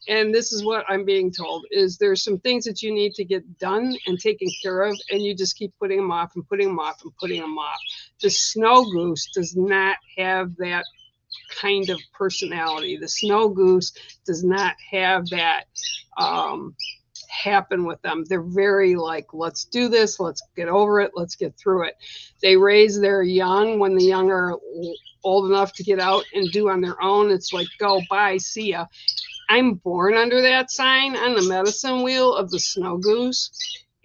And this is what I'm being told, is there's some things that you need to get done and taken care of, and you just keep putting them off and putting them off and putting them off. The snow goose does not have that kind of personality. The snow goose does not have that happen with them. They're very like, let's do this, let's get over it, let's get through it. They raise their young when the young are old enough to get out and do on their own. It's like, go, bye, see ya. I'm born under that sign on the medicine wheel of the snow goose,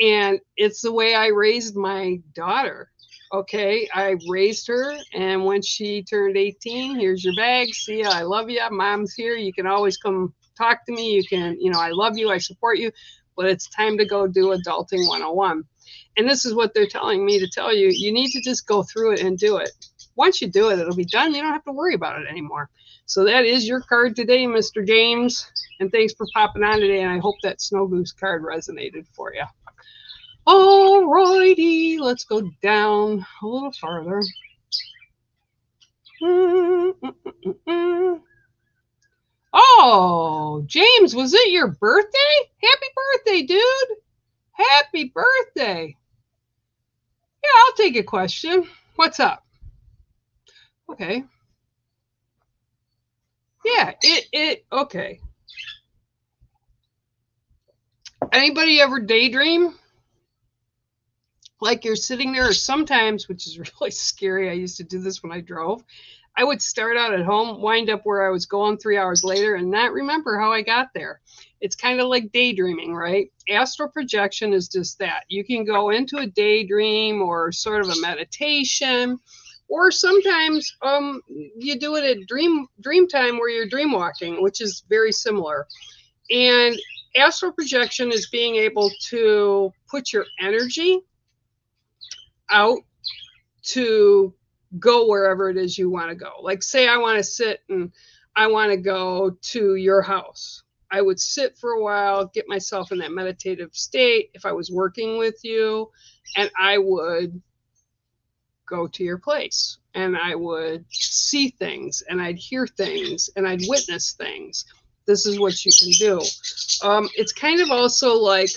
and it's the way I raised my daughter. Okay, I raised her, and when she turned 18, here's your bag, see ya, I love you, mom's here, you can always come talk to me, you can, you know, I love you, I support you, but it's time to go do adulting 101. And this is what they're telling me to tell you. You need to just go through it and do it. Once you do it, it'll be done. You don't have to worry about it anymore. So that is your card today, Mr. James. And thanks for popping on today. And I hope that snow goose card resonated for you. All righty, let's go down a little farther. Oh, James, was it your birthday? Happy birthday, dude. Happy birthday. Yeah, I'll take a question. What's up? Okay. Yeah, okay. Anybody ever daydream? Like you're sitting there, or sometimes, which is really scary. I used to do this when I drove. I would start out at home, wind up where I was going 3 hours later, and not remember how I got there. It's kind of like daydreaming, right? Astral projection is just that. You can go into a daydream or sort of a meditation, or sometimes you do it at dream time where you're dream walking, which is very similar. And astral projection is being able to put your energy out to go wherever it is you want to go. Like, say I want to sit and I want to go to your house. I would sit for a while, get myself in that meditative state if I was working with you, and I would go to your place and I would see things and I'd hear things and I'd witness things. This is what you can do. It's kind of also like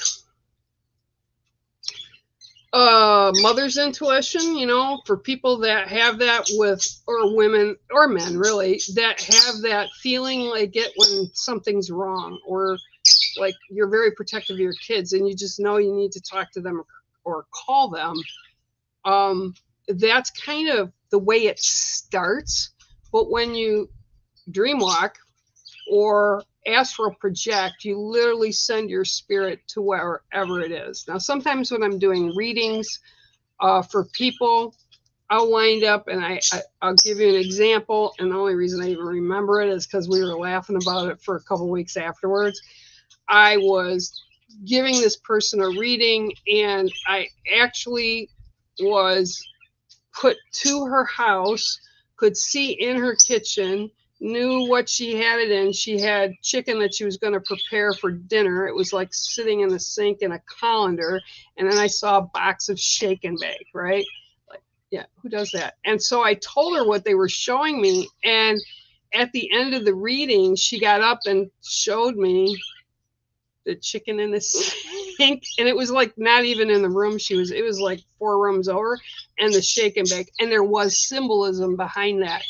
mother's intuition, you know, for people that have that with, or women or men really, that have that feeling they get when something's wrong, or like you're very protective of your kids and you just know you need to talk to them or call them. That's kind of the way it starts. But when you dream walk or astral project, you literally send your spirit to wherever it is. Now, sometimes when I'm doing readings for people, I'll wind up and I'll give you an example. And the only reason I even remember it is because we were laughing about it for a couple weeks afterwards. I was giving this person a reading, and I actually was put to her house, could see in her kitchen, knew what she had it in. She had chicken that she was going to prepare for dinner. It was like sitting in the sink in a colander. And then I saw a box of shake and bake, right? Like, yeah, who does that? And so I told her what they were showing me. And at the end of the reading, she got up and showed me the chicken in the sink, and it was like not even in the room she was. It was like 4 rooms over, and the shake and bake, and there was symbolism behind that.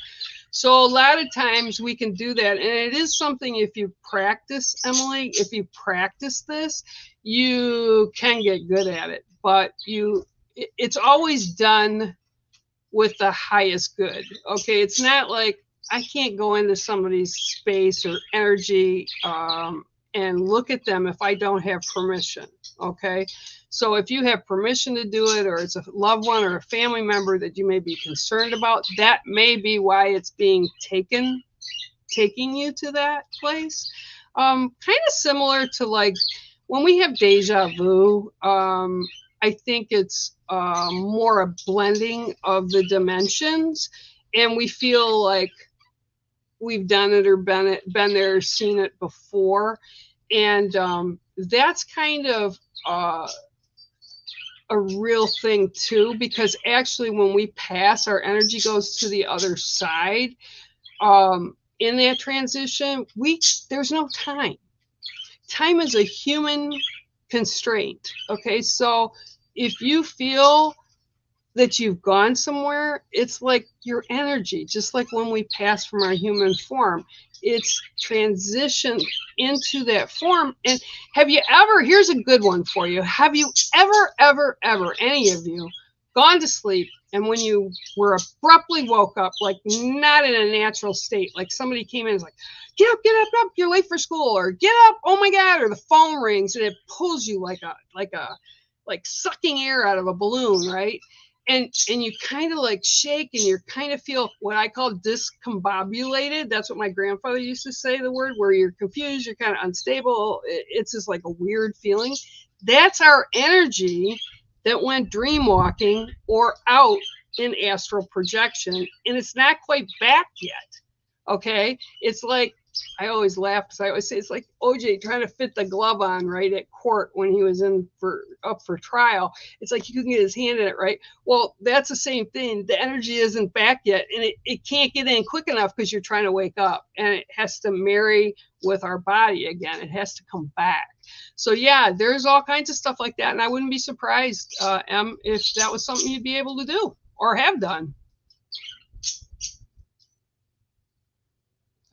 So a lot of times we can do that, and it is something, if you practice, Emily, if you practice this, you can get good at it. But it's always done with the highest good. Okay, it's not like I can't go into somebody's space or energy and look at them if I don't have permission. Okay, so if you have permission to do it, or it's a loved one or a family member that you may be concerned about, that may be why it's being taking you to that place. Kind of similar to like when we have deja vu. I think it's more a blending of the dimensions, and we feel like we've done it or been there, seen it before. And that's kind of a real thing too, because actually when we pass, our energy goes to the other side. In that transition, there's no time. Time is a human constraint. Okay, so if you feel that you've gone somewhere, it's like your energy, just like when we pass from our human form, it's transitioned into that form. And have you ever, here's a good one for you, have you ever, any of you, gone to sleep, and when you were abruptly woke up, like not in a natural state, like somebody came in and was like, get up, you're late for school, or get up, oh my God, or the phone rings and it pulls you like sucking air out of a balloon, right? And you kind of like shake, and you kind of feel what I call discombobulated. That's what my grandfather used to say, the word, where you're confused, you're kind of unstable. It's just like a weird feeling. That's our energy that went dream walking or out in astral projection, and it's not quite back yet. Okay, it's like, I always laugh because I always say it's like OJ trying to fit the glove on right at court when he was up for trial. It's like he couldn't get his hand in it, right? Well, that's the same thing. The energy isn't back yet, and it can't get in quick enough because you're trying to wake up, and it has to marry with our body again. It has to come back. So yeah, there's all kinds of stuff like that, and I wouldn't be surprised, Em, if that was something you'd be able to do or have done.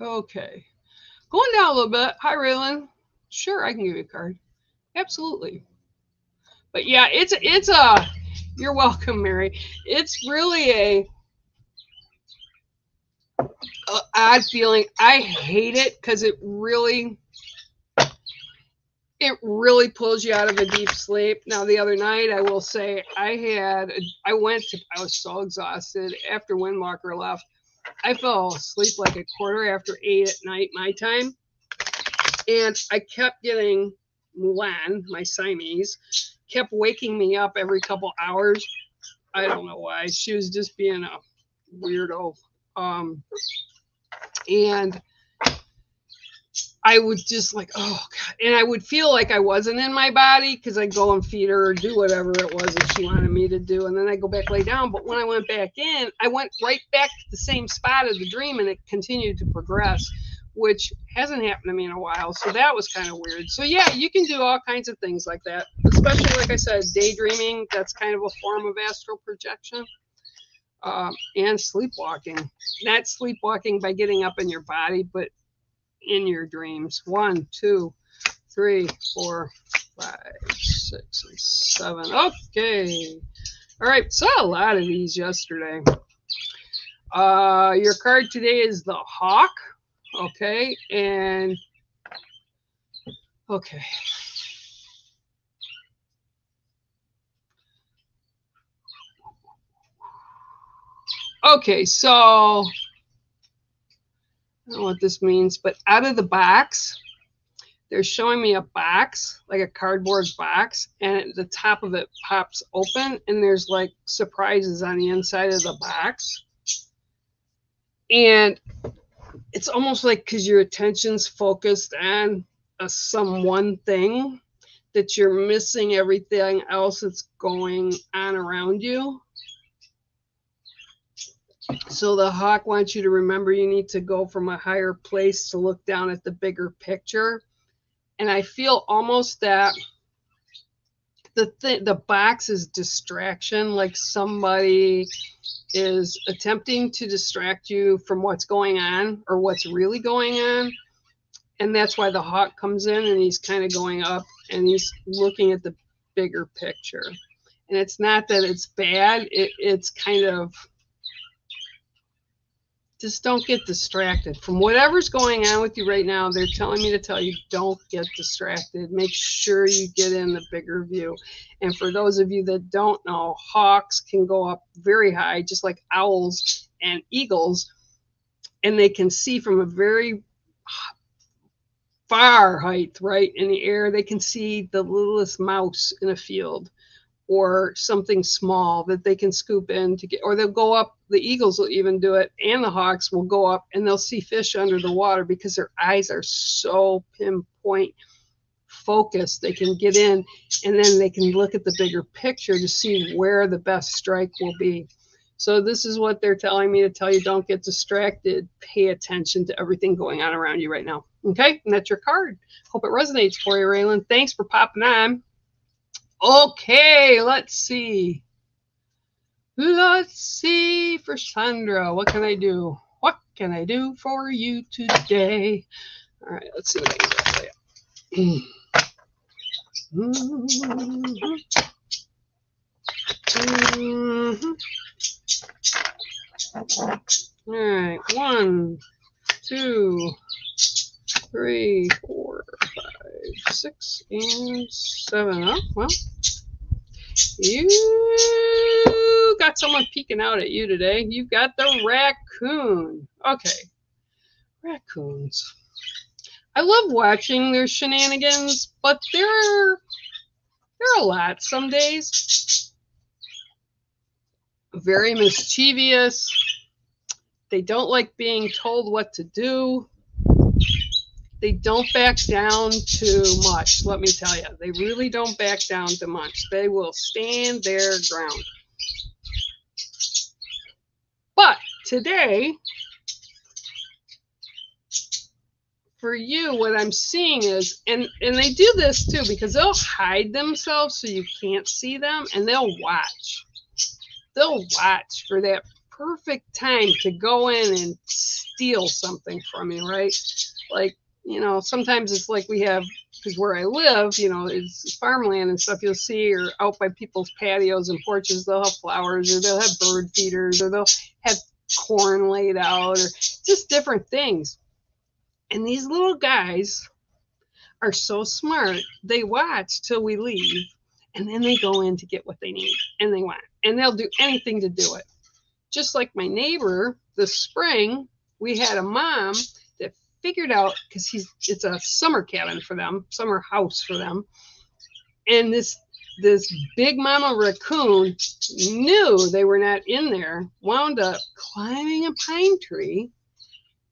Okay. Going down a little bit. Hi, Raylan. Sure, I can give you a card. Absolutely. But yeah, it's a, you're welcome, Mary. It's really a odd feeling. I hate it because it really pulls you out of a deep sleep. Now, the other night, I will say, I was so exhausted after Windwalker left. I fell asleep like a 8:15 at night, my time. And I kept getting Mulan, my Siamese, kept waking me up every couple hours. I don't know why. She was just being a weirdo. And I would just like, oh God. And I would feel like I wasn't in my body because I'd go and feed her or do whatever it was that she wanted me to do. And then I'd go back, lay down. But when I went back in, I went right back to the same spot of the dream, and it continued to progress, which hasn't happened to me in a while. So that was kind of weird. So yeah, you can do all kinds of things like that, especially, like I said, daydreaming. That's kind of a form of astral projection. And sleepwalking. Not sleepwalking by getting up in your body, but in your dreams. 1, 2, 3, 4, 5, 6, and 7. Okay. All right. Saw a lot of these yesterday. Your card today is the Hawk. Okay. And okay. Okay, so I don't know what this means, but out of the box, they're showing me a box, like a cardboard box, and the top of it pops open, and there's like surprises on the inside of the box. And it's almost like because your attention's focused on some one thing, that you're missing everything else that's going on around you. So the hawk wants you to remember you need to go from a higher place to look down at the bigger picture. And I feel almost that the box is distraction, like somebody is attempting to distract you from what's going on or what's really going on. And that's why the hawk comes in and he's kind of going up and he's looking at the bigger picture. And it's not that it's bad. It's kind of, just don't get distracted from whatever's going on with you right now. They're telling me to tell you, don't get distracted. Make sure you get in the bigger view. And for those of you that don't know, hawks can go up very high, just like owls and eagles, and they can see from a very far height, right, in the air. They can see the littlest mouse in a field or something small that they can scoop in to get, or they'll go up. The eagles will even do it, and the hawks will go up and they'll see fish under the water because their eyes are so pinpoint focused. They can get in and then they can look at the bigger picture to see where the best strike will be. So this is what they're telling me to tell you. Don't get distracted. Pay attention to everything going on around you right now. Okay, and that's your card. Hope it resonates for you, Raylan. Thanks for popping on. Okay, let's see. Let's see for Sandra. What can I do? What can I do for you today? All right, let's see what I can do for you. All right, 1, 2, 3, 4, 5, 6, and 7. Oh, well, you got someone peeking out at you today. You've got the raccoon. Okay, raccoons. I love watching their shenanigans, but they're a lot some days. Very mischievous. They don't like being told what to do. They don't back down too much, let me tell you. They really don't back down too much. They will stand their ground. But today, for you, what I'm seeing is, and they do this too, because they'll hide themselves so you can't see them, and they'll watch. They'll watch for that perfect time to go in and steal something from you, right? Like, you know, sometimes it's like we have, because where I live, you know, it's farmland and stuff you'll see, or out by people's patios and porches, they'll have flowers, or they'll have bird feeders, or they'll have corn laid out, or just different things. And these little guys are so smart, they watch till we leave, and then they go in to get what they need, and they want, and they'll do anything to do it. Just like my neighbor this spring, we had a mom that figured out, because it's a summer cabin for them, summer house for them, and this big mama raccoon knew they were not in there, wound up climbing a pine tree,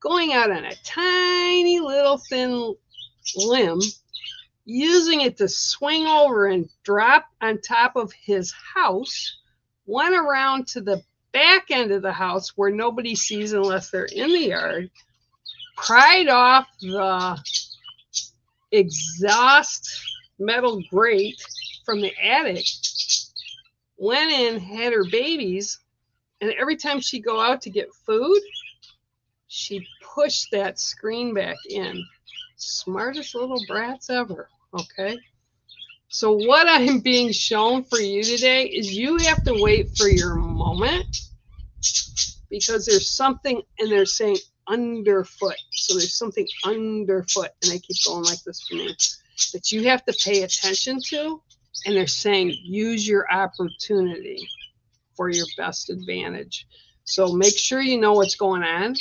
going out on a tiny little thin limb, using it to swing over and drop on top of his house, went around to the back end of the house where nobody sees unless they're in the yard, pried off the exhaust metal grate from the attic, went in, had her babies, and every time she'd go out to get food, she'd push that screen back in. Smartest little brats ever, okay? So what I'm being shown for you today is you have to wait for your moment, because there's something, and they're saying underfoot. So there's something underfoot, and I keep going like this for me, that you have to pay attention to, and they're saying use your opportunity for your best advantage. So make sure you know what's going on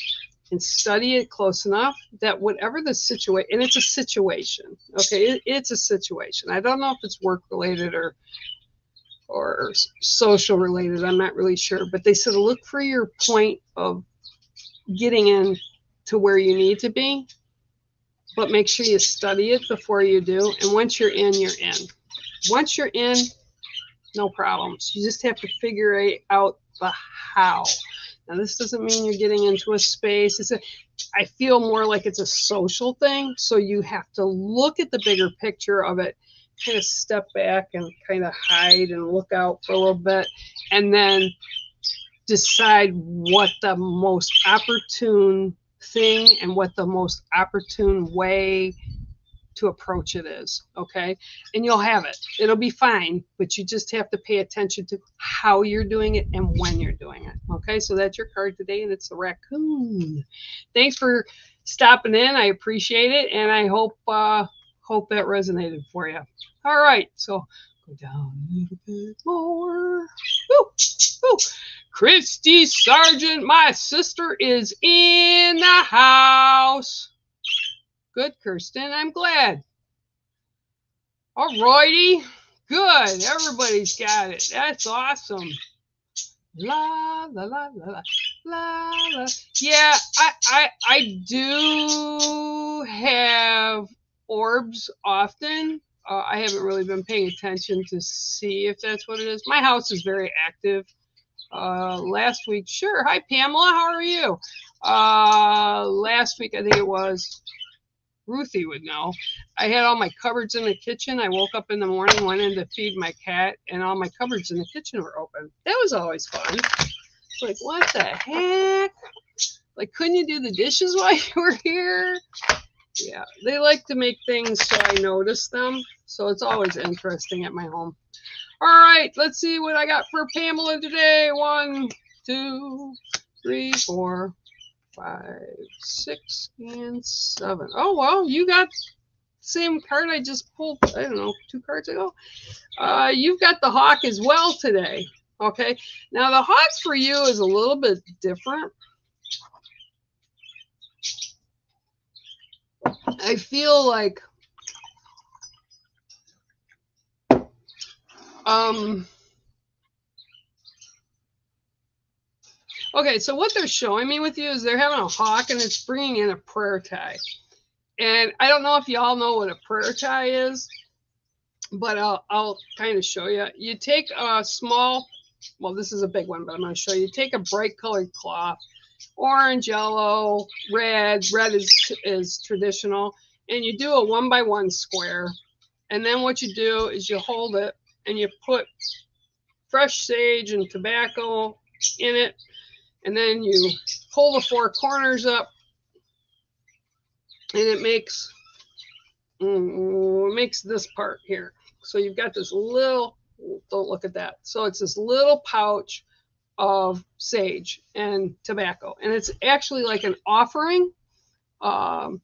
and study it close enough that whatever the situation, and it's a situation, okay, it's a situation. I don't know if it's work related or social related, I'm not really sure, but they said look for your point of getting in to where you need to be, but make sure you study it before you do, and once you're in, you're in. Once you're in, no problems. You just have to figure out the how. Now, this doesn't mean you're getting into a space. I feel more like it's a social thing. So you have to look at the bigger picture of it, kind of step back and kind of hide and look out for a little bit, and then decide what the most opportune thing and what the most opportune way to approach it is. Okay, and you'll have it. It'll be fine, but you just have to pay attention to how you're doing it and when you're doing it. Okay, so that's your card today, and it's the raccoon. Thanks for stopping in. I appreciate it, and I hope that resonated for you. All right, so go down a little bit more. Woo, woo. Christy Sargent, my sister, is in the house. Good, Kirsten. I'm glad. All righty. Good. Everybody's got it. That's awesome. La la la la la la. Yeah, I do have orbs often. I haven't really been paying attention to see if that's what it is. My house is very active. Last week, sure. Hi, Pamela. How are you? Last week, I think it was. Ruthie would know. I had all my cupboards in the kitchen. I woke up in the morning, went in to feed my cat, and all my cupboards in the kitchen were open. That was always fun. It's like, what the heck? Like, couldn't you do the dishes while you were here? Yeah, they like to make things so I notice them. So it's always interesting at my home. All right, let's see what I got for Pamela today. 1, 2, 3, 4, 5, 6, and 7. Oh, well, you got the same card I just pulled, I don't know, 2 cards ago. You've got the hawk as well today. Okay, now the hawk for you is a little bit different. I feel like okay, so what they're showing me with you is they're having a hawk and it's bringing in a prayer tie. And I don't know if you all know what a prayer tie is, but I'll kind of show you. You take a small, well, this is a big one, but I'm going to show you. Take a bright colored cloth, orange, yellow, red. Red is traditional. And you do a 1x1 square. And then what you do is you hold it and you put fresh sage and tobacco in it. And then you pull the 4 corners up, and it makes this part here. So you've got this little, don't look at that. So it's this little pouch of sage and tobacco. And it's actually like an offering to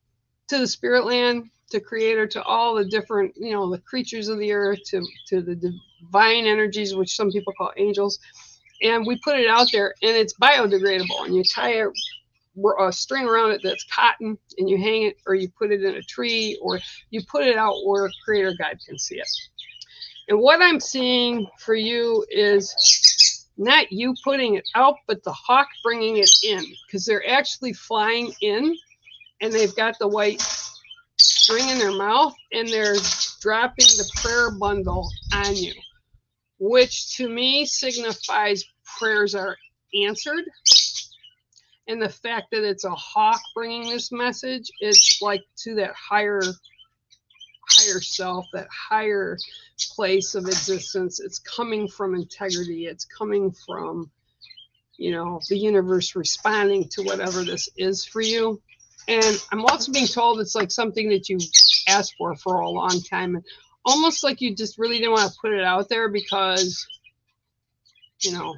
the spirit land, to Creator, to all the different, you know, the creatures of the earth, to the divine energies, which some people call angels. And we put it out there, and it's biodegradable. And you tie a string around it that's cotton, and you hang it, or you put it in a tree, or you put it out where Creator God can see it. And what I'm seeing for you is not you putting it out, but the hawk bringing it in, because they're actually flying in, and they've got the white string in their mouth, and they're dropping the prayer bundle on you, which to me signifies prayers are answered. And the fact that it's a hawk bringing this message, it's like to that higher self, that higher place of existence. It's coming from integrity. It's coming from, you know, the universe responding to whatever this is for you. And I'm also being told it's like something that you asked for a long time. And almost like you just really didn't want to put it out there because, you know,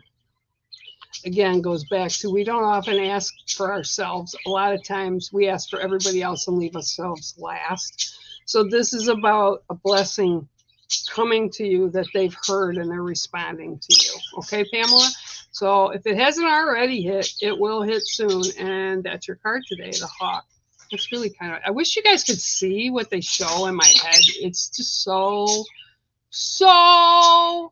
again, goes back to we don't often ask for ourselves. A lot of times we ask for everybody else and leave ourselves last. So this is about a blessing coming to you that they've heard and they're responding to you. Okay, Pamela? So if it hasn't already hit, it will hit soon. And that's your card today, the hawk. It's really kind of, I wish you guys could see what they show in my head. It's just so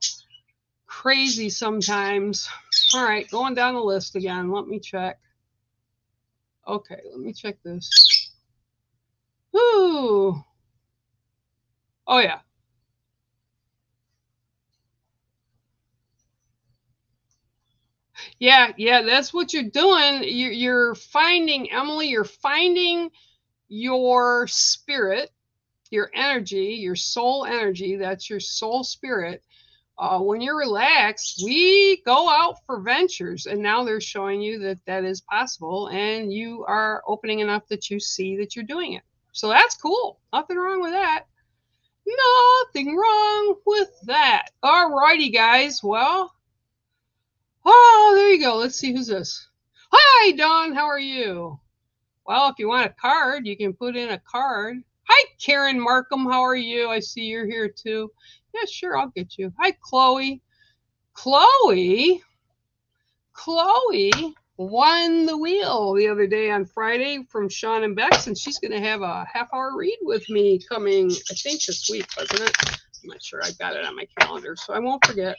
crazy sometimes. All right, going down the list again. Let me check. Okay, let me check this. Ooh. Oh, yeah. Yeah, that's what you're doing. You're finding, Emily, you're finding your spirit, your energy, your soul energy. That's your soul spirit. When you're relaxed, we go out for ventures, and now they're showing you that that is possible, and you are opening enough that you see that you're doing it. So that's cool. Nothing wrong with that. Nothing wrong with that. All righty, guys. Well, oh, there you go. Let's see who's this. Hi, Dawn. How are you? Well, if you want a card, you can put in a card. Hi, Karen Markham. How are you? I see you're here too. Yeah, sure, I'll get you. Hi, Chloe. Chloe won the wheel the other day on Friday from Sean and Bex, and she's going to have a half-hour read with me coming, I think, this week, wasn't it? I'm not sure. I got it on my calendar, so I won't forget.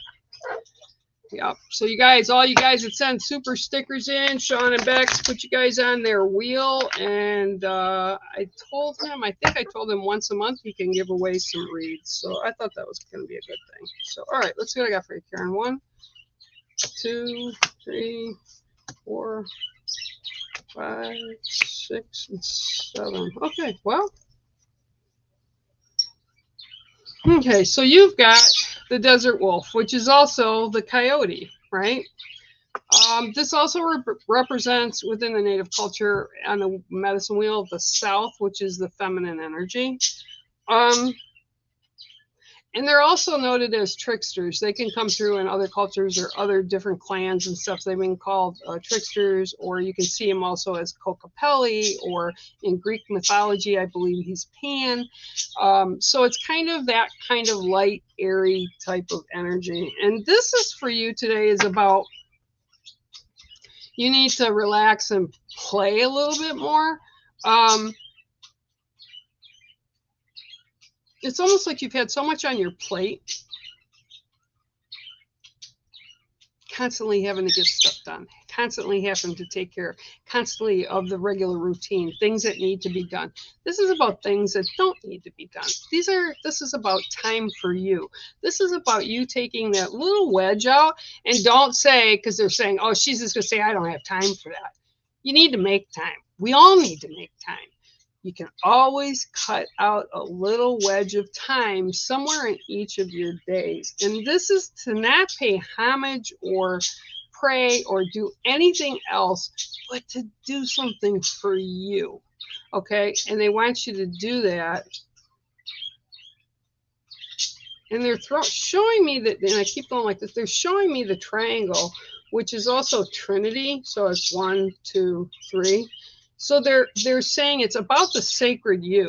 Yep. So you guys, all you guys that send super stickers in, Sean and Bex, put you guys on their wheel. And I told him, I think I told him once a month he can give away some reads. So I thought that was going to be a good thing. So, all right, let's see what I got for you, Karen. 1, 2, 3, 4, 5, 6, and 7. Okay, well. Okay, so you've got the desert wolf, which is also the coyote, right? This also represents within the native culture on the medicine wheel the south, which is the feminine energy. And they're also noted as tricksters. They can come through in other cultures or other different clans and stuff. They've been called tricksters, or you can see them also as Kokopelli, or in Greek mythology, I believe he's Pan. So it's kind of that kind of light, airy type of energy. And this is for you today is about, you need to relax and play a little bit more. It's almost like you've had so much on your plate, constantly having to get stuff done, constantly having to take care, constantly of the regular routine, things that need to be done. This is about things that don't need to be done. This is about time for you. This is about you taking that little wedge out, and don't say, because they're saying, oh, she's just going to say, I don't have time for that. You need to make time. We all need to make time. You can always cut out a little wedge of time somewhere in each of your days. And this is to not pay homage or pray or do anything else, but to do something for you. Okay? And they want you to do that. And they're showing me that, and I keep going like this, they're showing me the triangle, which is also Trinity. So it's 1, 2, 3. So they're saying it's about the sacred you.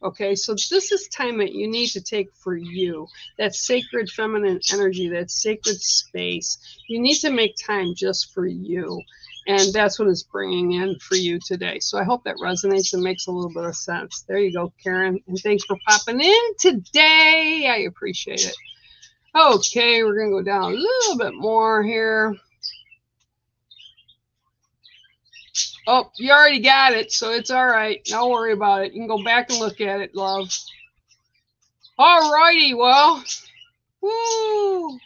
Okay, so this is time that you need to take for you, that sacred feminine energy, that sacred space. You need to make time just for you. And that's what it's bringing in for you today. So I hope that resonates and makes a little bit of sense. There you go, Karen. And thanks for popping in today. I appreciate it. Okay, we're going to go down a little bit more here. Oh, you already got it, so it's all right. Don't worry about it. You can go back and look at it, love. All righty, well, woo.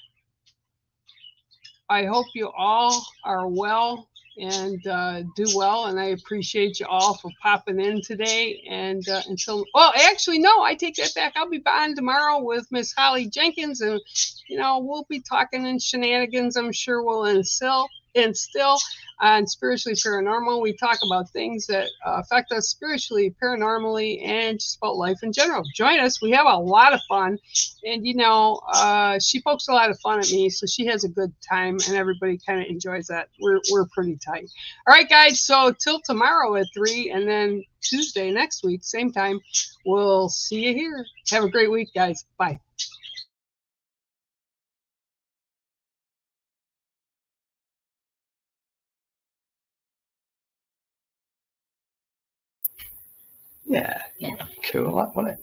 I hope you all are well and do well, and I appreciate you all for popping in today. And until, well, actually, no, I take that back. I'll be on tomorrow with Miss Holly Jenkins, and, you know, we'll be talking in shenanigans. I'm sure we'll instill on Spiritually Paranormal. We talk about things that affect us spiritually, paranormally, and just about life in general. Join us. We have a lot of fun. And, you know, she pokes a lot of fun at me, so she has a good time, and everybody kind of enjoys that. We're pretty tight. All right, guys, so till tomorrow at 3, and then Tuesday next week, same time, we'll see you here. Have a great week, guys. Bye. Yeah. Cool, wasn't it?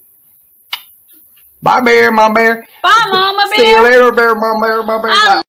Bye, bear, Mom Bear. Bye, Mama Bear. See you later, bear, Mom Bear, Mom Bear.